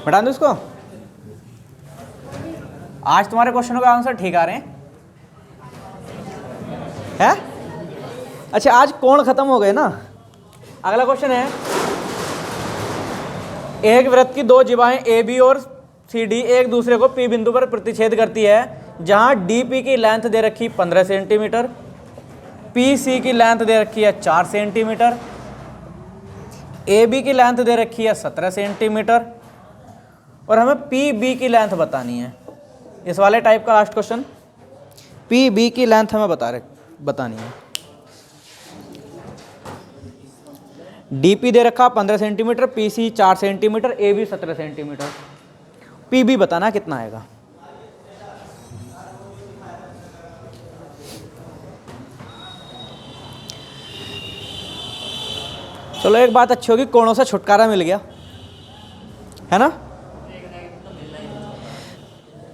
बता दो इसको। आज तुम्हारे क्वेश्चनों का आंसर ठीक आ रहे हैं? अच्छा आज कोण खत्म हो गए ना। अगला क्वेश्चन है, एक वृत्त की दो जिबाएं ए बी और सी डी एक दूसरे को पी बिंदु पर प्रतिच्छेद करती है, जहां डी पी की लेंथ दे रखी 15 सेंटीमीटर, पी सी की लेंथ दे रखी है 4 सेंटीमीटर, ए बी की लेंथ दे रखी है 17 सेंटीमीटर और हमें पी बी की लेंथ बतानी है। इस वाले टाइप का लास्ट क्वेश्चन, पी बी की लेंथ हमें बतानी है। डी पी दे रखा 15 centimetre, P C 4 centimetre, A B 17 centimetre. P B बताना कितना आएगा। चलो एक बात अच्छी होगी, कोणों से छुटकारा मिल गया है ना।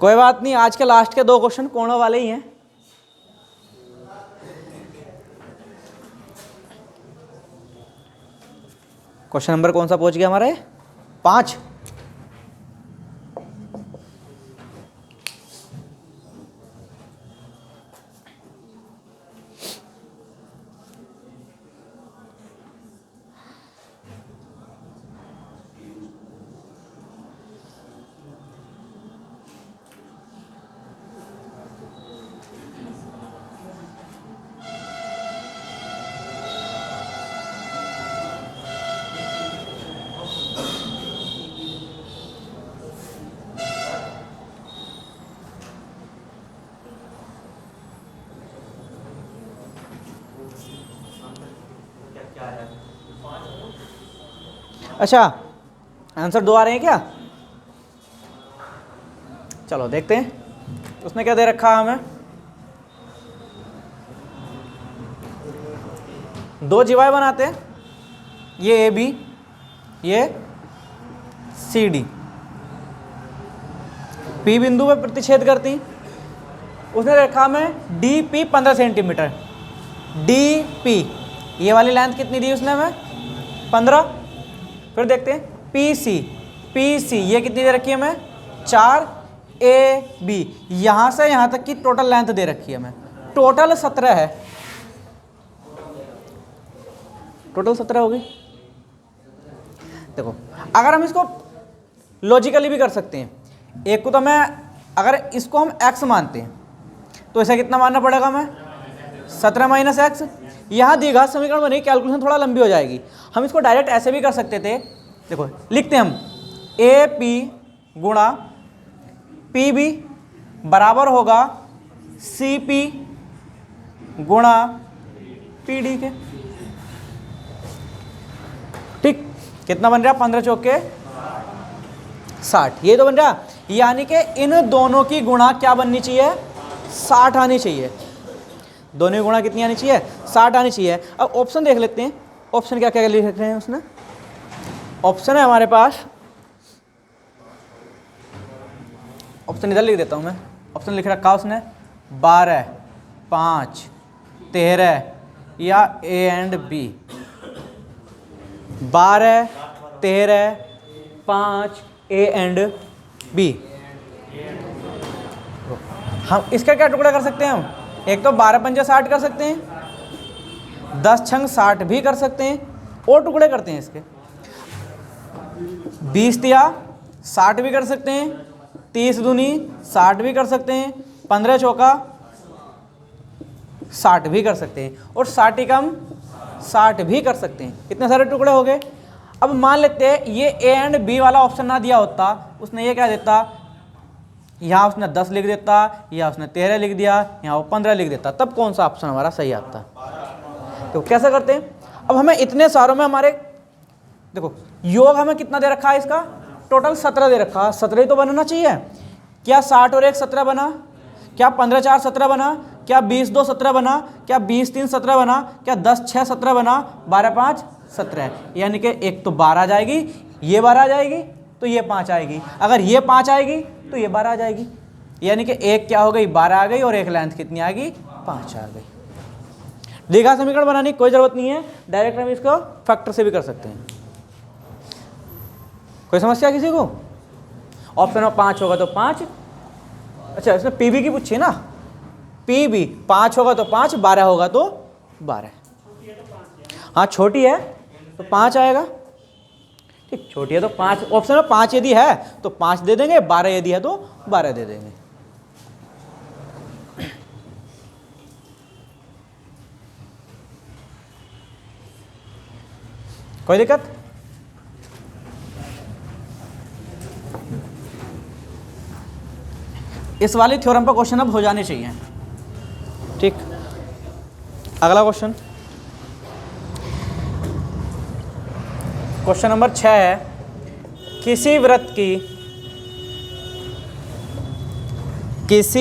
कोई बात नहीं, आज के लास्ट के 2 क्वेश्चन कोणों वाले ही हैं। क्वेश्चन नंबर कौन सा पहुंच गया हमारे 5। अच्छा आंसर 2 आ रहे हैं क्या, चलो देखते हैं उसने क्या दे रखा है हमें। 2 जीवाएं बनाते हैं, ये ए बी ये सी डी, पी बिंदु पे प्रतिच्छेद करती। उसने रखा हमें D P 15 centimetre, D P ये वाली लेंथ कितनी दी उसने हमें 15। फिर देखते हैं पी सी ये कितनी दे रखी है हमें 4, ए बी यहाँ से यहाँ तक की टोटल लेंथ दे रखी है हमें, टोटल 17 है, टोटल 17 हो गई। देखो अगर हम इसको लॉजिकली भी कर सकते हैं, एक को तो मैं अगर इसको हम x मानते हैं तो इसे कितना मानना पड़ेगा हमें 17 माइनस एक्स। यहाँ द्विघात समीकरण बनी, कैलकुलेशन थोड़ा लंबी हो जाएगी। हम इसको डायरेक्ट ऐसे भी कर सकते थे, देखो लिखते हैं हम ए पी गुणा पी बी बराबर होगा सी पी गुणा पी डी के। ठीक, कितना बन रहा 15 चौके 60, ये तो बन रहा। यानी कि इन दोनों की गुणा क्या बननी चाहिए 60 आनी चाहिए। दोनों की गुणा कितनी आनी चाहिए? 60 आनी चाहिए। अब ऑप्शन देख लेते हैं, ऑप्शन क्या क्या लिख रहे हैं उसने। ऑप्शन है हमारे पास, ऑप्शन इधर लिख देता हूँ मैं। ऑप्शन लिख रखा उसने 12, 5, 13 या A and B. 12, 13, 5, A and B. हम इसका क्या टुकड़ा कर सकते हैं? हम एक तो 12 पंजे 60 कर सकते हैं, 10 छंग 60 भी कर सकते हैं, और टुकड़े करते हैं इसके 20 तिया 60 भी कर सकते हैं, 30 दूनी 60 भी कर सकते हैं, 15 चौका 60 भी कर सकते हैं, और 60 कम 60 भी कर सकते हैं। इतने सारे टुकड़े हो गए। अब मान लेते हैं ये ए एंड बी वाला ऑप्शन ना दिया होता, उसने ये क्या देता, यहाँ उसने 10 लिख देता, या उसने 13 लिख दिया, यहाँ वो 15 लिख देता, तब कौन सा ऑप्शन हमारा सही आता? तो कैसे करते हैं? अब हमें इतने सारों में हमारे देखो योग हमें कितना दे रखा है, इसका टोटल 17 दे रखा है। 17 ही तो बनना चाहिए। क्या 60 और 1 17 बना? क्या 15 4 17 बना? क्या 20 2 17 बना? क्या 20 3 17 बना? क्या 10 6 17 बना? 12 5 17। यानी कि एक तो 12 आ जाएगी, ये 12 आ जाएगी, तो ये 5 आएगी। अगर ये 5 आएगी तो ये 12 आ जाएगी। यानी कि एक क्या हो गई, 12 आ गई, और एक लेंथ कितनी आ गई, 5 आ गई। द्विघात समीकरण बनाने की कोई जरूरत नहीं है, डायरेक्ट हम इसको फैक्टर से भी कर सकते हैं। कोई समस्या किसी को? ऑप्शन में 5 होगा तो 5। अच्छा इसने पीबी की पूछी ना, पीबी 5 होगा तो 5, 12 होगा तो 12। हाँ छोटी है तो 5 आएगा, ठीक, छोटी है तो 5। ऑप्शन में 5 यदि है तो 5 दे देंगे, 12 यदि है तो 12 दे देंगे। कोई दिक्कत? इस वाली थ्योरम पर क्वेश्चन अब हो जाने चाहिए, ठीक। अगला क्वेश्चन, क्वेश्चन नंबर 6 है, किसी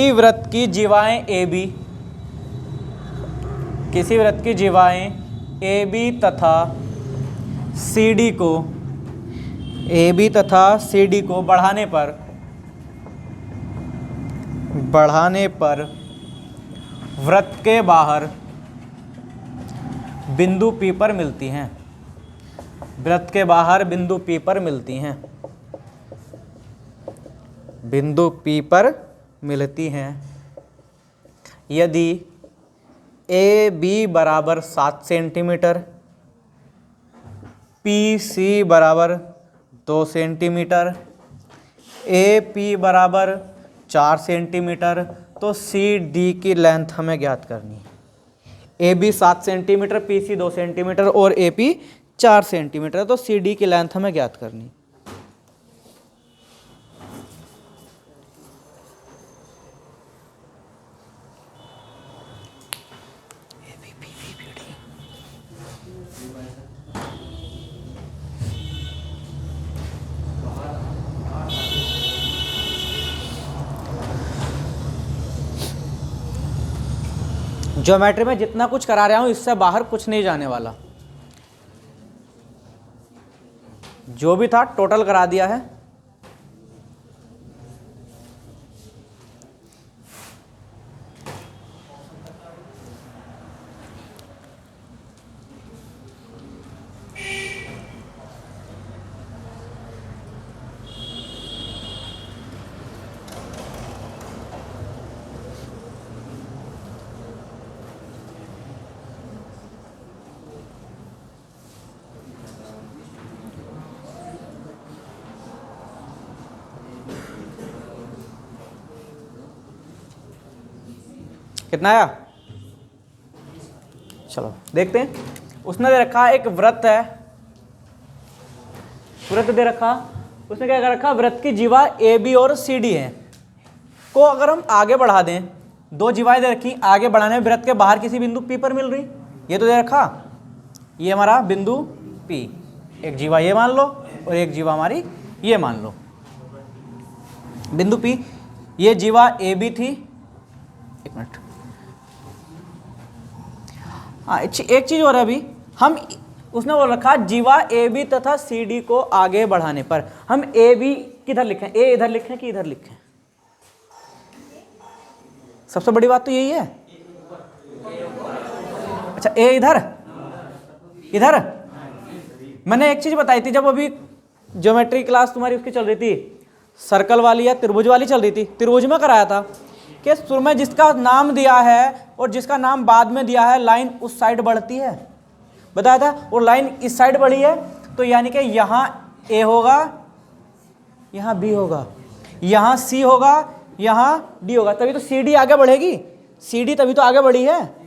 वृत्त की जिवाएं ए बी, किसी वृत्त की जिवाएं ए बी तथा सी डी को, ए बी तथा सी डी को बढ़ाने पर वृत्त के बाहर बिंदु P पर मिलती हैं, वृत्त के बाहर बिंदु P पर मिलती हैं, बिंदु P पर मिलती हैं यदि ए बी बराबर 7 सेंटीमीटर, पी सी बराबर 2 सेंटीमीटर, ए पी बराबर 4 सेंटीमीटर, तो सी डी की लेंथ हमें ज्ञात करनी है। A B 7 centimetre, P C 2 centimetre और ए पी 4 सेंटीमीटर, तो सी डी की लेंथ हमें ज्ञात करनी। ज्योमेट्री में जितना कुछ करा रहा हूं इससे बाहर कुछ नहीं जाने वाला, जो भी था टोटल करा दिया है। कितना आया? चलो देखते हैं। उसने दे रखा एक वृत्त है, वृत्त दे रखा, उसने क्या कर रखा, वृत्त की जीवा ए बी और सी डी है को अगर हम आगे बढ़ा दें, दो जीवाएं दे रखी, आगे बढ़ाने में वृत्त के बाहर किसी बिंदु पी पर मिल रही, ये तो दे रखा, ये हमारा बिंदु पी, एक जीवा ये मान लो और एक जीवा हमारी ये मान लो, बिंदु पी, ये जीवा ए बी थी, एक मिनट, हाँ एक चीज़ और है अभी, हम उसने बोल रखा जीवा ए बी तथा सी डी को आगे बढ़ाने पर हम ए बी किधर लिखें, ए इधर लिखें कि इधर लिखें? सबसे बड़ी बात तो यही है। अच्छा ए इधर, इधर मैंने एक चीज़ बताई थी जब अभी ज्योमेट्री क्लास तुम्हारी उसकी चल रही थी, सर्कल वाली या त्रिभुज वाली चल रही थी, त्रिभुज में कराया था कि शुरू में जिसका नाम दिया है और जिसका नाम बाद में दिया है लाइन उस साइड बढ़ती है, बताया था, और लाइन इस साइड बढ़ी है तो यानी कि यहाँ ए होगा, यहाँ बी होगा, यहाँ सी होगा, यहाँ डी होगा, तभी तो सी डी आगे बढ़ेगी, सी डी तभी तो आगे बढ़ी है।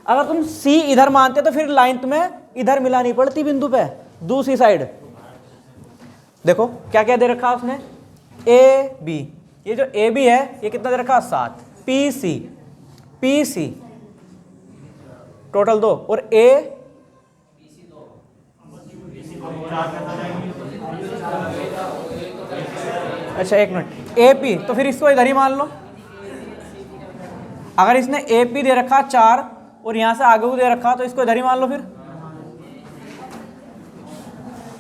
अगर तुम सी इधर मानते तो फिर लाइन तुम्हें इधर मिलानी पड़ती बिंदु पे दूसरी साइड। देखो क्या क्या दे रखा उसने, ए बी, ये जो ए बी है ये कितना दे रखा 7, P C, P C total 2 और ए अच्छा एक मिनट, ए पी तो फिर इसको इधर ही मान लो। अगर इसने ए पी दे रखा 4 और यहां से आगे को दे रखा तो इसको इधर ही मान लो। फिर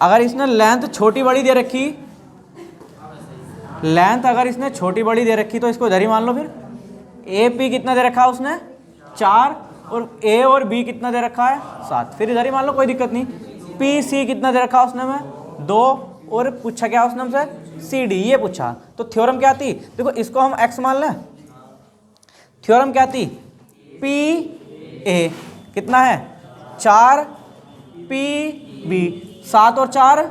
अगर इसने लेंथ छोटी बड़ी दे रखी, लेंथ अगर इसने छोटी बड़ी दे रखी तो इसको इधर ही मान लो। फिर ए पी कितना दे रखा उसने 4 और ए और बी कितना दे रखा है 7, फिर इधर ही मान लो, कोई दिक्कत नहीं। पी सी कितना दे रखा उसने में 2 और पूछा क्या उसने हमसे सी डी, ये पूछा। तो थ्योरम क्या थी, देखो इसको हम एक्स मान लें, थ्योरम क्या थी, पी ए कितना है 4, पी बी 7 और 4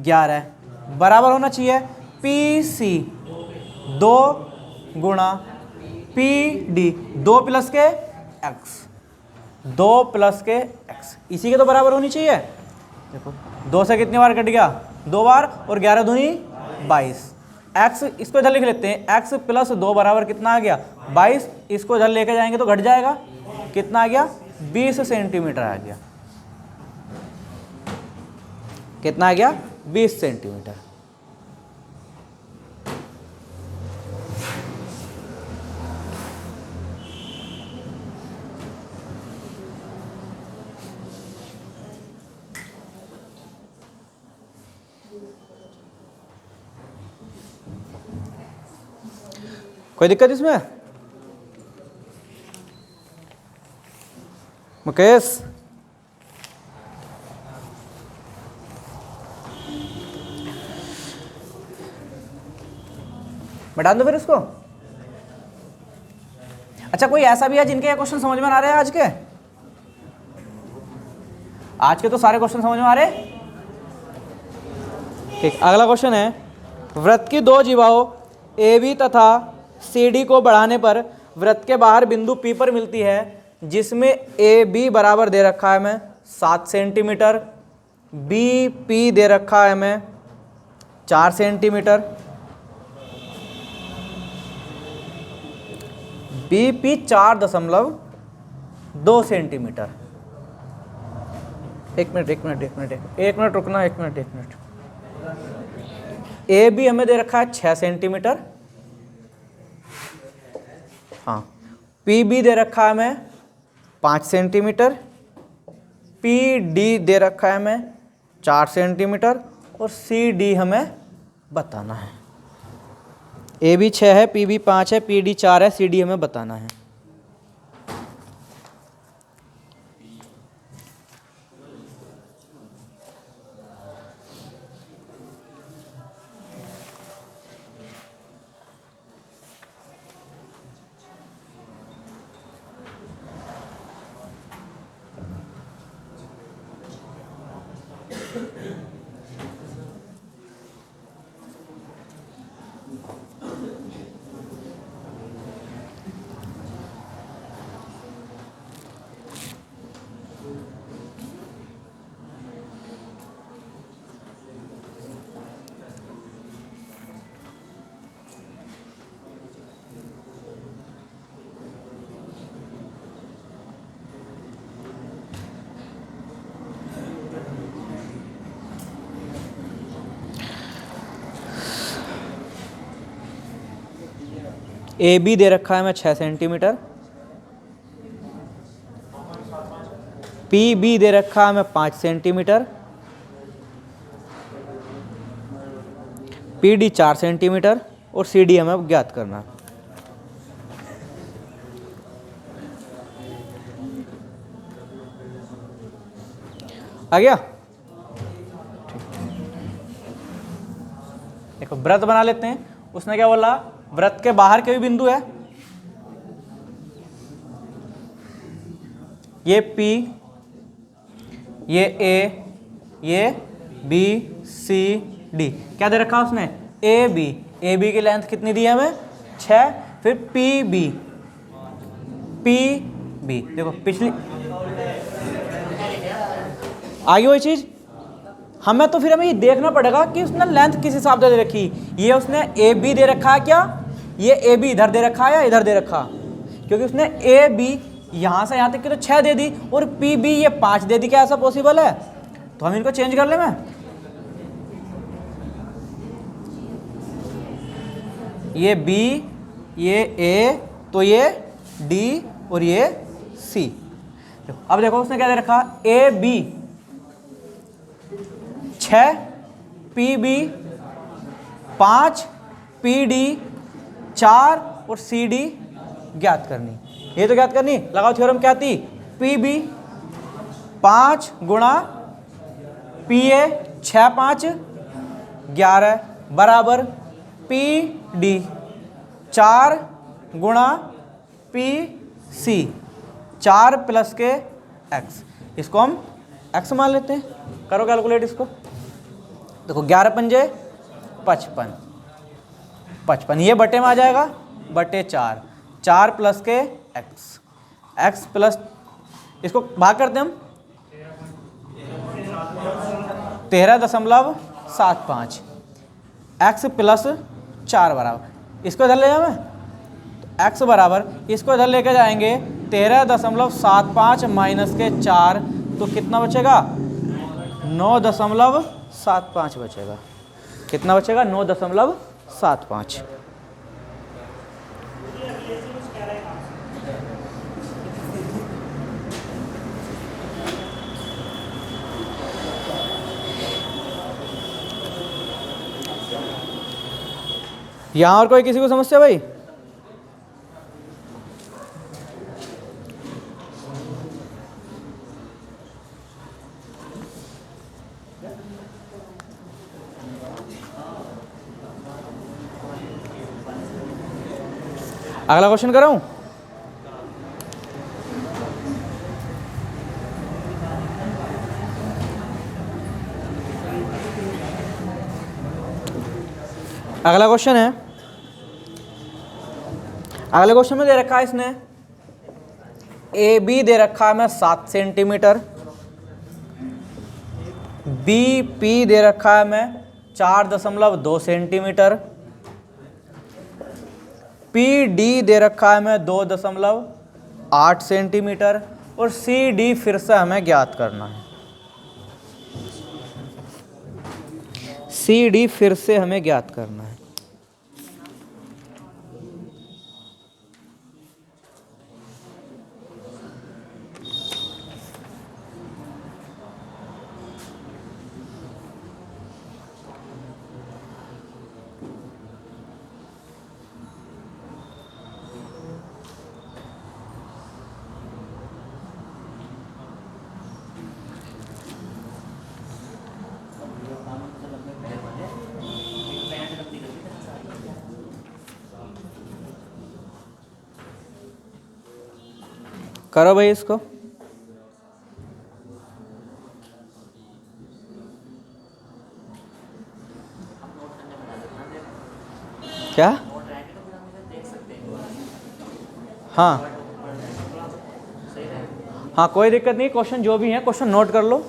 11 बराबर होना चाहिए पी सी 2 गुणा पी डी 2 प्लस के एक्स, 2 प्लस के एक्स, इसी के तो बराबर होनी चाहिए। देखो 2 से कितनी बार कट गया 2 बार और 11 दूनी 22, एक्स इसको इधर लिख लेते हैं, एक्स प्लस 2 बराबर कितना आ गया 22, इसको इधर लेके जाएंगे तो घट जाएगा, कितना आ गया 20 सेंटीमीटर आ गया, कितना आ गया 20 सेंटीमीटर। कोई दिक्कत इसमें मुकेश? बैठा दो फिर इसको। अच्छा कोई ऐसा भी है जिनके ये क्वेश्चन समझ में आ रहे हैं आज के? आज के तो सारे क्वेश्चन समझ में आ रहे हैं। ठीक, अगला क्वेश्चन है, वृत्त की 2 जीवाओं ए बी तथा सी डी को बढ़ाने पर वृत्त के बाहर बिंदु पी पर मिलती है, जिसमें ए बी बराबर दे रखा है हमें 7 सेंटीमीटर, बी पी दे रखा है हमें 4 सेंटीमीटर, बी पी 4.2 सेंटीमीटर। एक मिनट रुकना, एक मिनट। ए बी हमें दे रखा है 6 सेंटीमीटर, हाँ, पी बी दे रखा है हमें 5 सेंटीमीटर, पी डी दे रखा है हमें 4 सेंटीमीटर और सी डी हमें बताना है। ए बी 6 है, पी बी 5 है, पी डी 4 है, सी डी हमें बताना है। ए बी दे रखा है हमें 6 सेंटीमीटर, पी बी दे रखा है हमें 5 सेंटीमीटर, पी डी 4 सेंटीमीटर और सी डी हमें ज्ञात करना है। आ गया? देखो वृत्त बना लेते हैं। उसने क्या बोला, वृत्त के बाहर के भी बिंदु है, ये P, ये A, ये B, C, D। क्या दे रखा उसने, AB। AB की लेंथ कितनी दी है हमें, 6। फिर PB, PB देखो पिछली आगे वही चीज हमें, तो फिर हमें ये देखना पड़ेगा कि उसने लेंथ किस हिसाब से दे रखी। ये उसने AB दे रखा है क्या, ये AB इधर दे रखा है या इधर दे रखा, क्योंकि उसने AB यहां से यहां तक की तो 6 दे दी और PB ये 5 दे दी। क्या ऐसा पॉसिबल है? तो हम इनको चेंज कर ले। मैं ये B, ये A, तो ये D और ये C। अब देखो उसने क्या दे रखा, AB 6, PB 5, PD 4 और CD ज्ञात करनी। ये तो ज्ञात करनी, लगाओ थ्योरम क्या थी, PB 5 गुणा PA 6 5 11 बराबर PD 4 गुणा PC 4 प्लस के x। इसको हम x मान लेते हैं। करो कैलकुलेट इसको। देखो 11 पंजे 55, 55 ये बटे में आ जाएगा, बटे 4, 4 प्लस के x प्लस, इसको भाग करते हैं हम 13.75 x प्लस 4 बराबर, इसको इधर ले जाओ मैं, तो x बराबर इसको इधर लेके जाएंगे 13.75 माइनस के 4, तो कितना बचेगा 9.75 बचेगा। कितना बचेगा 9.75। यहां और कोई किसी को समस्या भाई? अगला क्वेश्चन कराऊं? अगला क्वेश्चन है, अगले क्वेश्चन में दे रखा है इसने AB दे रखा है मैं 7 सेंटीमीटर, BP दे रखा है मैं 4.2 सेंटीमीटर, PD दे रखा है मैं 2.8 सेंटीमीटर और CD फिर से हमें ज्ञात करना है। CD फिर से हमें ज्ञात करना है। करो भाई इसको। क्या? हाँ हाँ कोई दिक्कत नहीं, क्वेश्चन जो भी है क्वेश्चन नोट कर लो।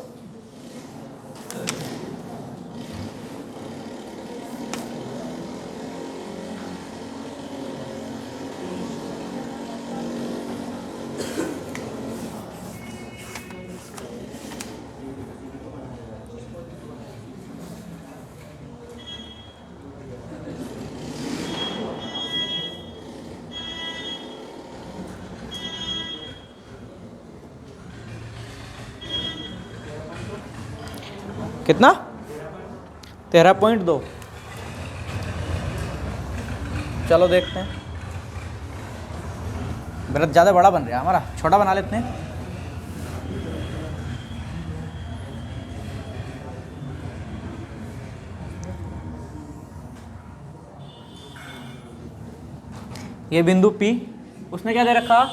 कितना 13.2। चलो देखते हैं, वृत्त ज़्यादा बड़ा बन रहा है हमारा, छोटा बना लेते हैं। ये बिंदु P, उसने क्या दे रखा,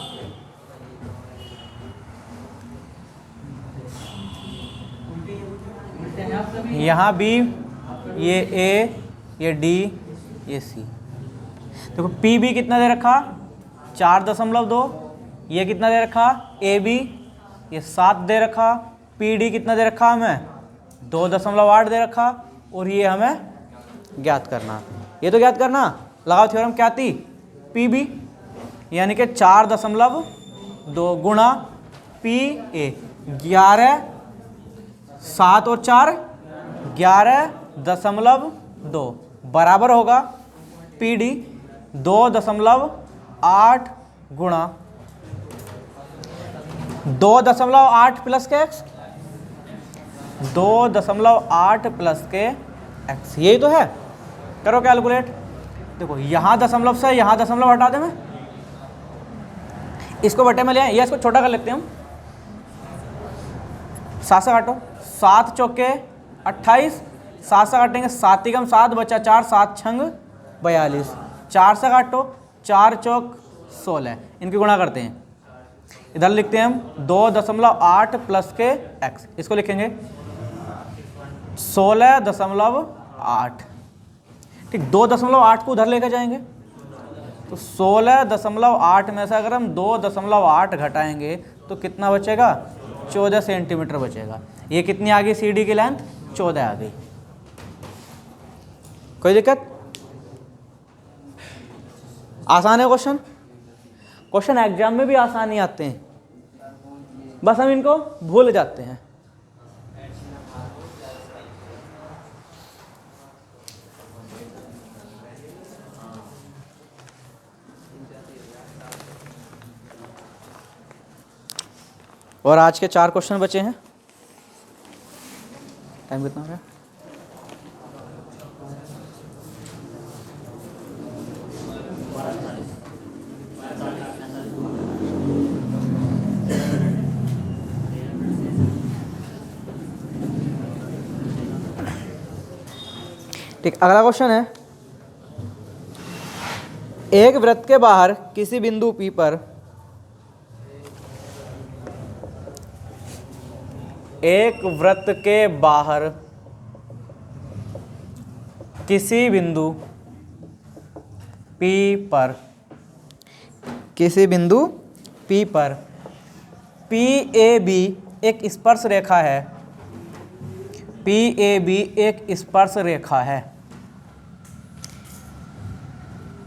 यहाँ B, ये A, ये D, ये C। देखो PB कितना दे रखा 4.2, ये कितना दे रखा AB, ये 7 दे रखा, PD कितना दे रखा हमें 2.8 दे रखा, और ये हमें ज्ञात करना। ये तो ज्ञात करना, लगाओ थ्योरम क्या थी, PB यानी कि 4.2 गुणा PA, 11, 7 और 4 11.2 बराबर होगा PD 2.8 गुणा 2.8 प्लस के x, 2.8 प्लस के x, यही तो है। करो कैलकुलेट। देखो यहाँ दशमलव से यहाँ दशमलव हटा दे, मैं इसको बटे में ले आए, या इसको छोटा कर लेते हैं हम। 7 से काटो, 7 चौके 28, 7 से काटेंगे 7 तिगम 7 बचा 4, 7 छंग 42, 4 से काटो 4 चौक 16, इनकी गुणा करते हैं। इधर लिखते हैं हम 2.8 प्लस के x, इसको लिखेंगे 16.8। ठीक, 2.8 को उधर लेकर जाएंगे तो 16.8 में से अगर हम 2.8 घटाएंगे तो कितना बचेगा, 14 सेंटीमीटर बचेगा। ये कितनी आ गई CD की लेंथ, 14 आ गई। कोई दिक्कत? आसान है क्वेश्चन, क्वेश्चन एग्जाम में भी आसान ही आते हैं, बस हम इनको भूल जाते हैं। और आज के 4 क्वेश्चन बचे हैं। टाइम कितना हो रहा है? ठीक, अगला क्वेश्चन है, एक वृत्त के बाहर किसी बिंदु P पर एक वृत्त के बाहर किसी बिंदु P पर, किसी बिंदु P पर PAB एक स्पर्श रेखा है, PAB एक स्पर्श रेखा है।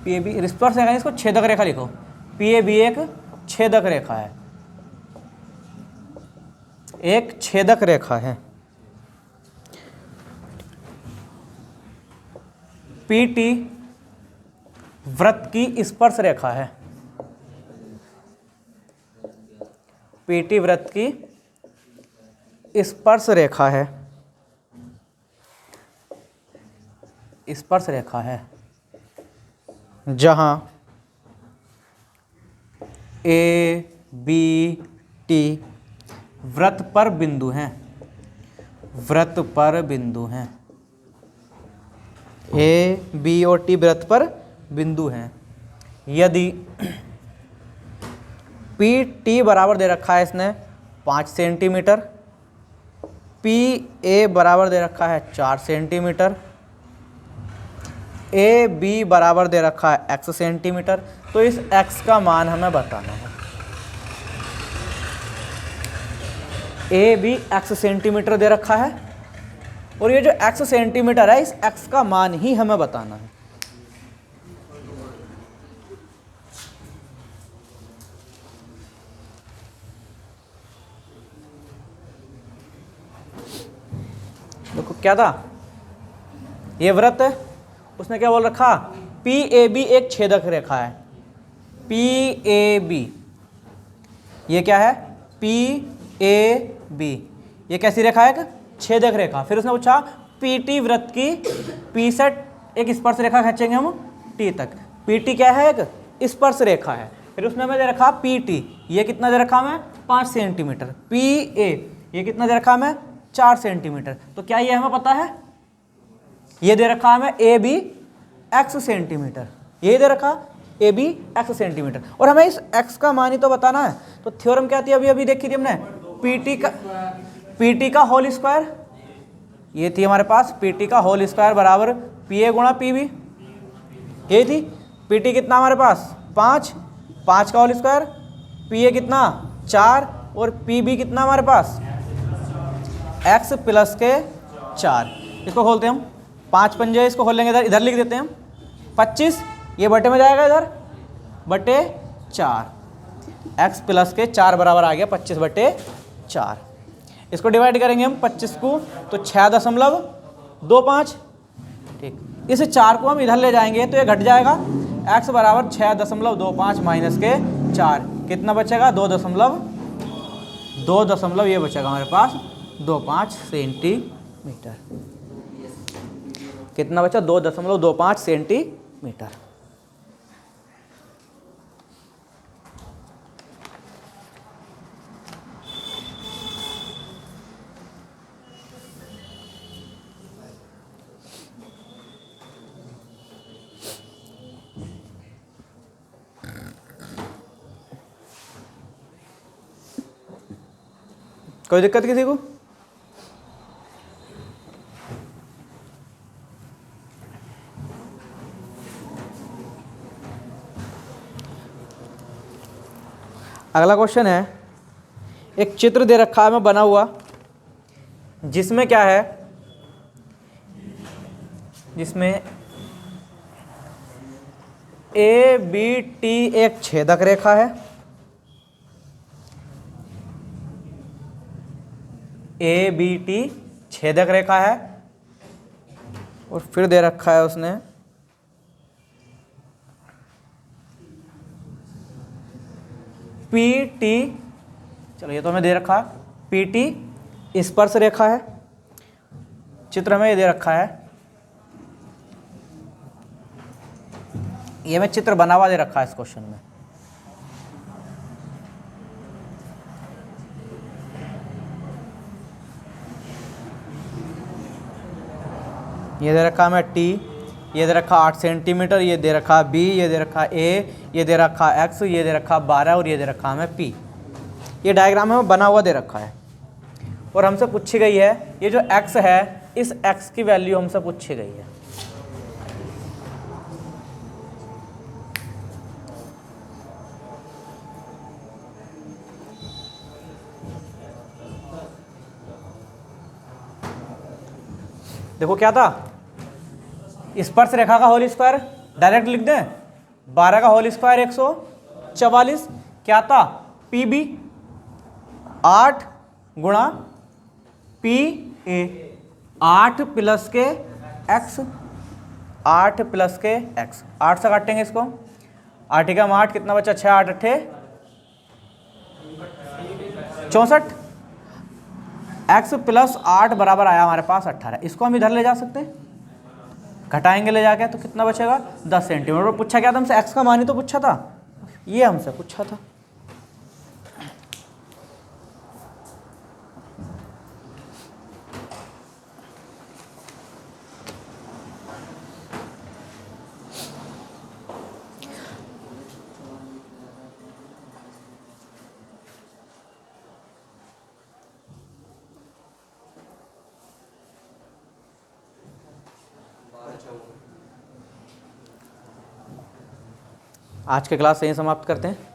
PAB स्पर्श रेखा, इसको छेदक रेखा लिखो। PAB एक छेदक रेखा है, एक छेदक रेखा है। PT वृत्त की स्पर्श रेखा है, PT वृत्त की स्पर्श रेखा है, स्पर्श रेखा है, जहां ABT वृत्त पर बिंदु हैं, वृत्त पर बिंदु हैं, A, B और T वृत्त पर बिंदु हैं। यदि PT बराबर दे रखा है इसने 5 सेंटीमीटर, PA बराबर दे रखा है 4 सेंटीमीटर, AB बराबर दे रखा है x सेंटीमीटर, तो इस x का मान हमें बताना है। AB x सेंटीमीटर दे रखा है, और ये जो x सेंटीमीटर है, इस x का मान ही हमें बताना है। देखो क्या था, ये वृत्त है, उसने क्या बोल रखा, PAB एक छेदक रेखा है, PAB, ये क्या है, PAB, ये कैसी रेखा है, छेदक रेखा। फिर उसने पूछा पीटी वृत्त की पी से एक स्पर्श रेखा खींचेंगे हम टी तक। पीटी क्या है? एक स्पर्श रेखा है। फिर उसने हमें दे रखा पीटी, ये कितना दे रखा हमें? 5 सेंटीमीटर। पी ए ये कितना दे रखा हमें? 4 सेंटीमीटर। तो क्या ये हमें पता है? ये दे रखा हमें ए बी x सेंटीमीटर, ये दे रखा ए बी x सेंटीमीटर, और हमें इस x का मान ही तो बताना है। तो थ्योरम क्या थी अभी अभी देखी थी हमने, पीटी का होल स्क्वायर, ये थी हमारे पास पीटी का होल स्क्वायर बराबर पी ए गुणा पी बी, ये थी। पीटी कितना हमारे पास? 5 का होल स्क्वायर, पी ए कितना? 4, और पी बी कितना हमारे पास? x प्लस के 4। इसको खोलते हैं हम, 5 पंजे, इसको खोल लेंगे, इधर लिख देते हैं हम 25, ये बटे में जाएगा इधर बटे 4, x प्लस के 4 बराबर आ गया 25/4। इसको डिवाइड करेंगे हम 25 को तो 6.25, ठीक। इस 4 को हम इधर ले जाएंगे तो ये घट जाएगा, x बराबर 6.25 माइनस के 4, कितना बचेगा? 2 ये बचेगा हमारे पास 25 सेंटीमीटर। कितना बचा? 2.25 सेंटीमीटर। कोई दिक्कत किसी को? अगला क्वेश्चन है, एक चित्र दे रखा है मैं बना हुआ, जिसमें क्या है, जिसमें ए बी टी एक छेदक रेखा है, ए बी टी छेदक रेखा है, और फिर दे रखा है उसने पी टी, चलो ये तो हमें दे रखा है पी टी स्पर्श रेखा है, चित्र में ये दे रखा है, ये मैं चित्र बना हुआ दे रखा है इस क्वेश्चन में। ये दे रखा हमें टी, ये दे रखा 8 सेंटीमीटर, ये दे रखा बी, ये दे रखा ए, ये दे रखा एक्स, ये दे रखा 12, और ये दे रखा हमें पी। ये डायग्राम हमें बना हुआ दे रखा है, और हमसे पूछी गई है ये जो एक्स है, इस एक्स की वैल्यू हमसे पूछी गई है। देखो क्या था, स्पर्श रेखा का होल स्क्वायर डायरेक्ट लिख दें, 12 का होल स्क्वायर 144, क्या था? पी बी 8 गुणा पी ए, 8 प्लस के एक्स, 8 प्लस के एक्स, 8 से काटेंगे इसको, 8 का 8 कितना बचा? 6 8 अट्ठे 64, x प्लस 8 बराबर आया हमारे पास 18। इसको हम इधर ले जा सकते हैं, घटाएंगे ले जाके तो कितना बचेगा? 10 सेंटीमीटर। पूछा क्या था हमसे? x का मान ही तो पूछा था, ये हमसे पूछा था। आज के क्लास यहीं समाप्त करते हैं।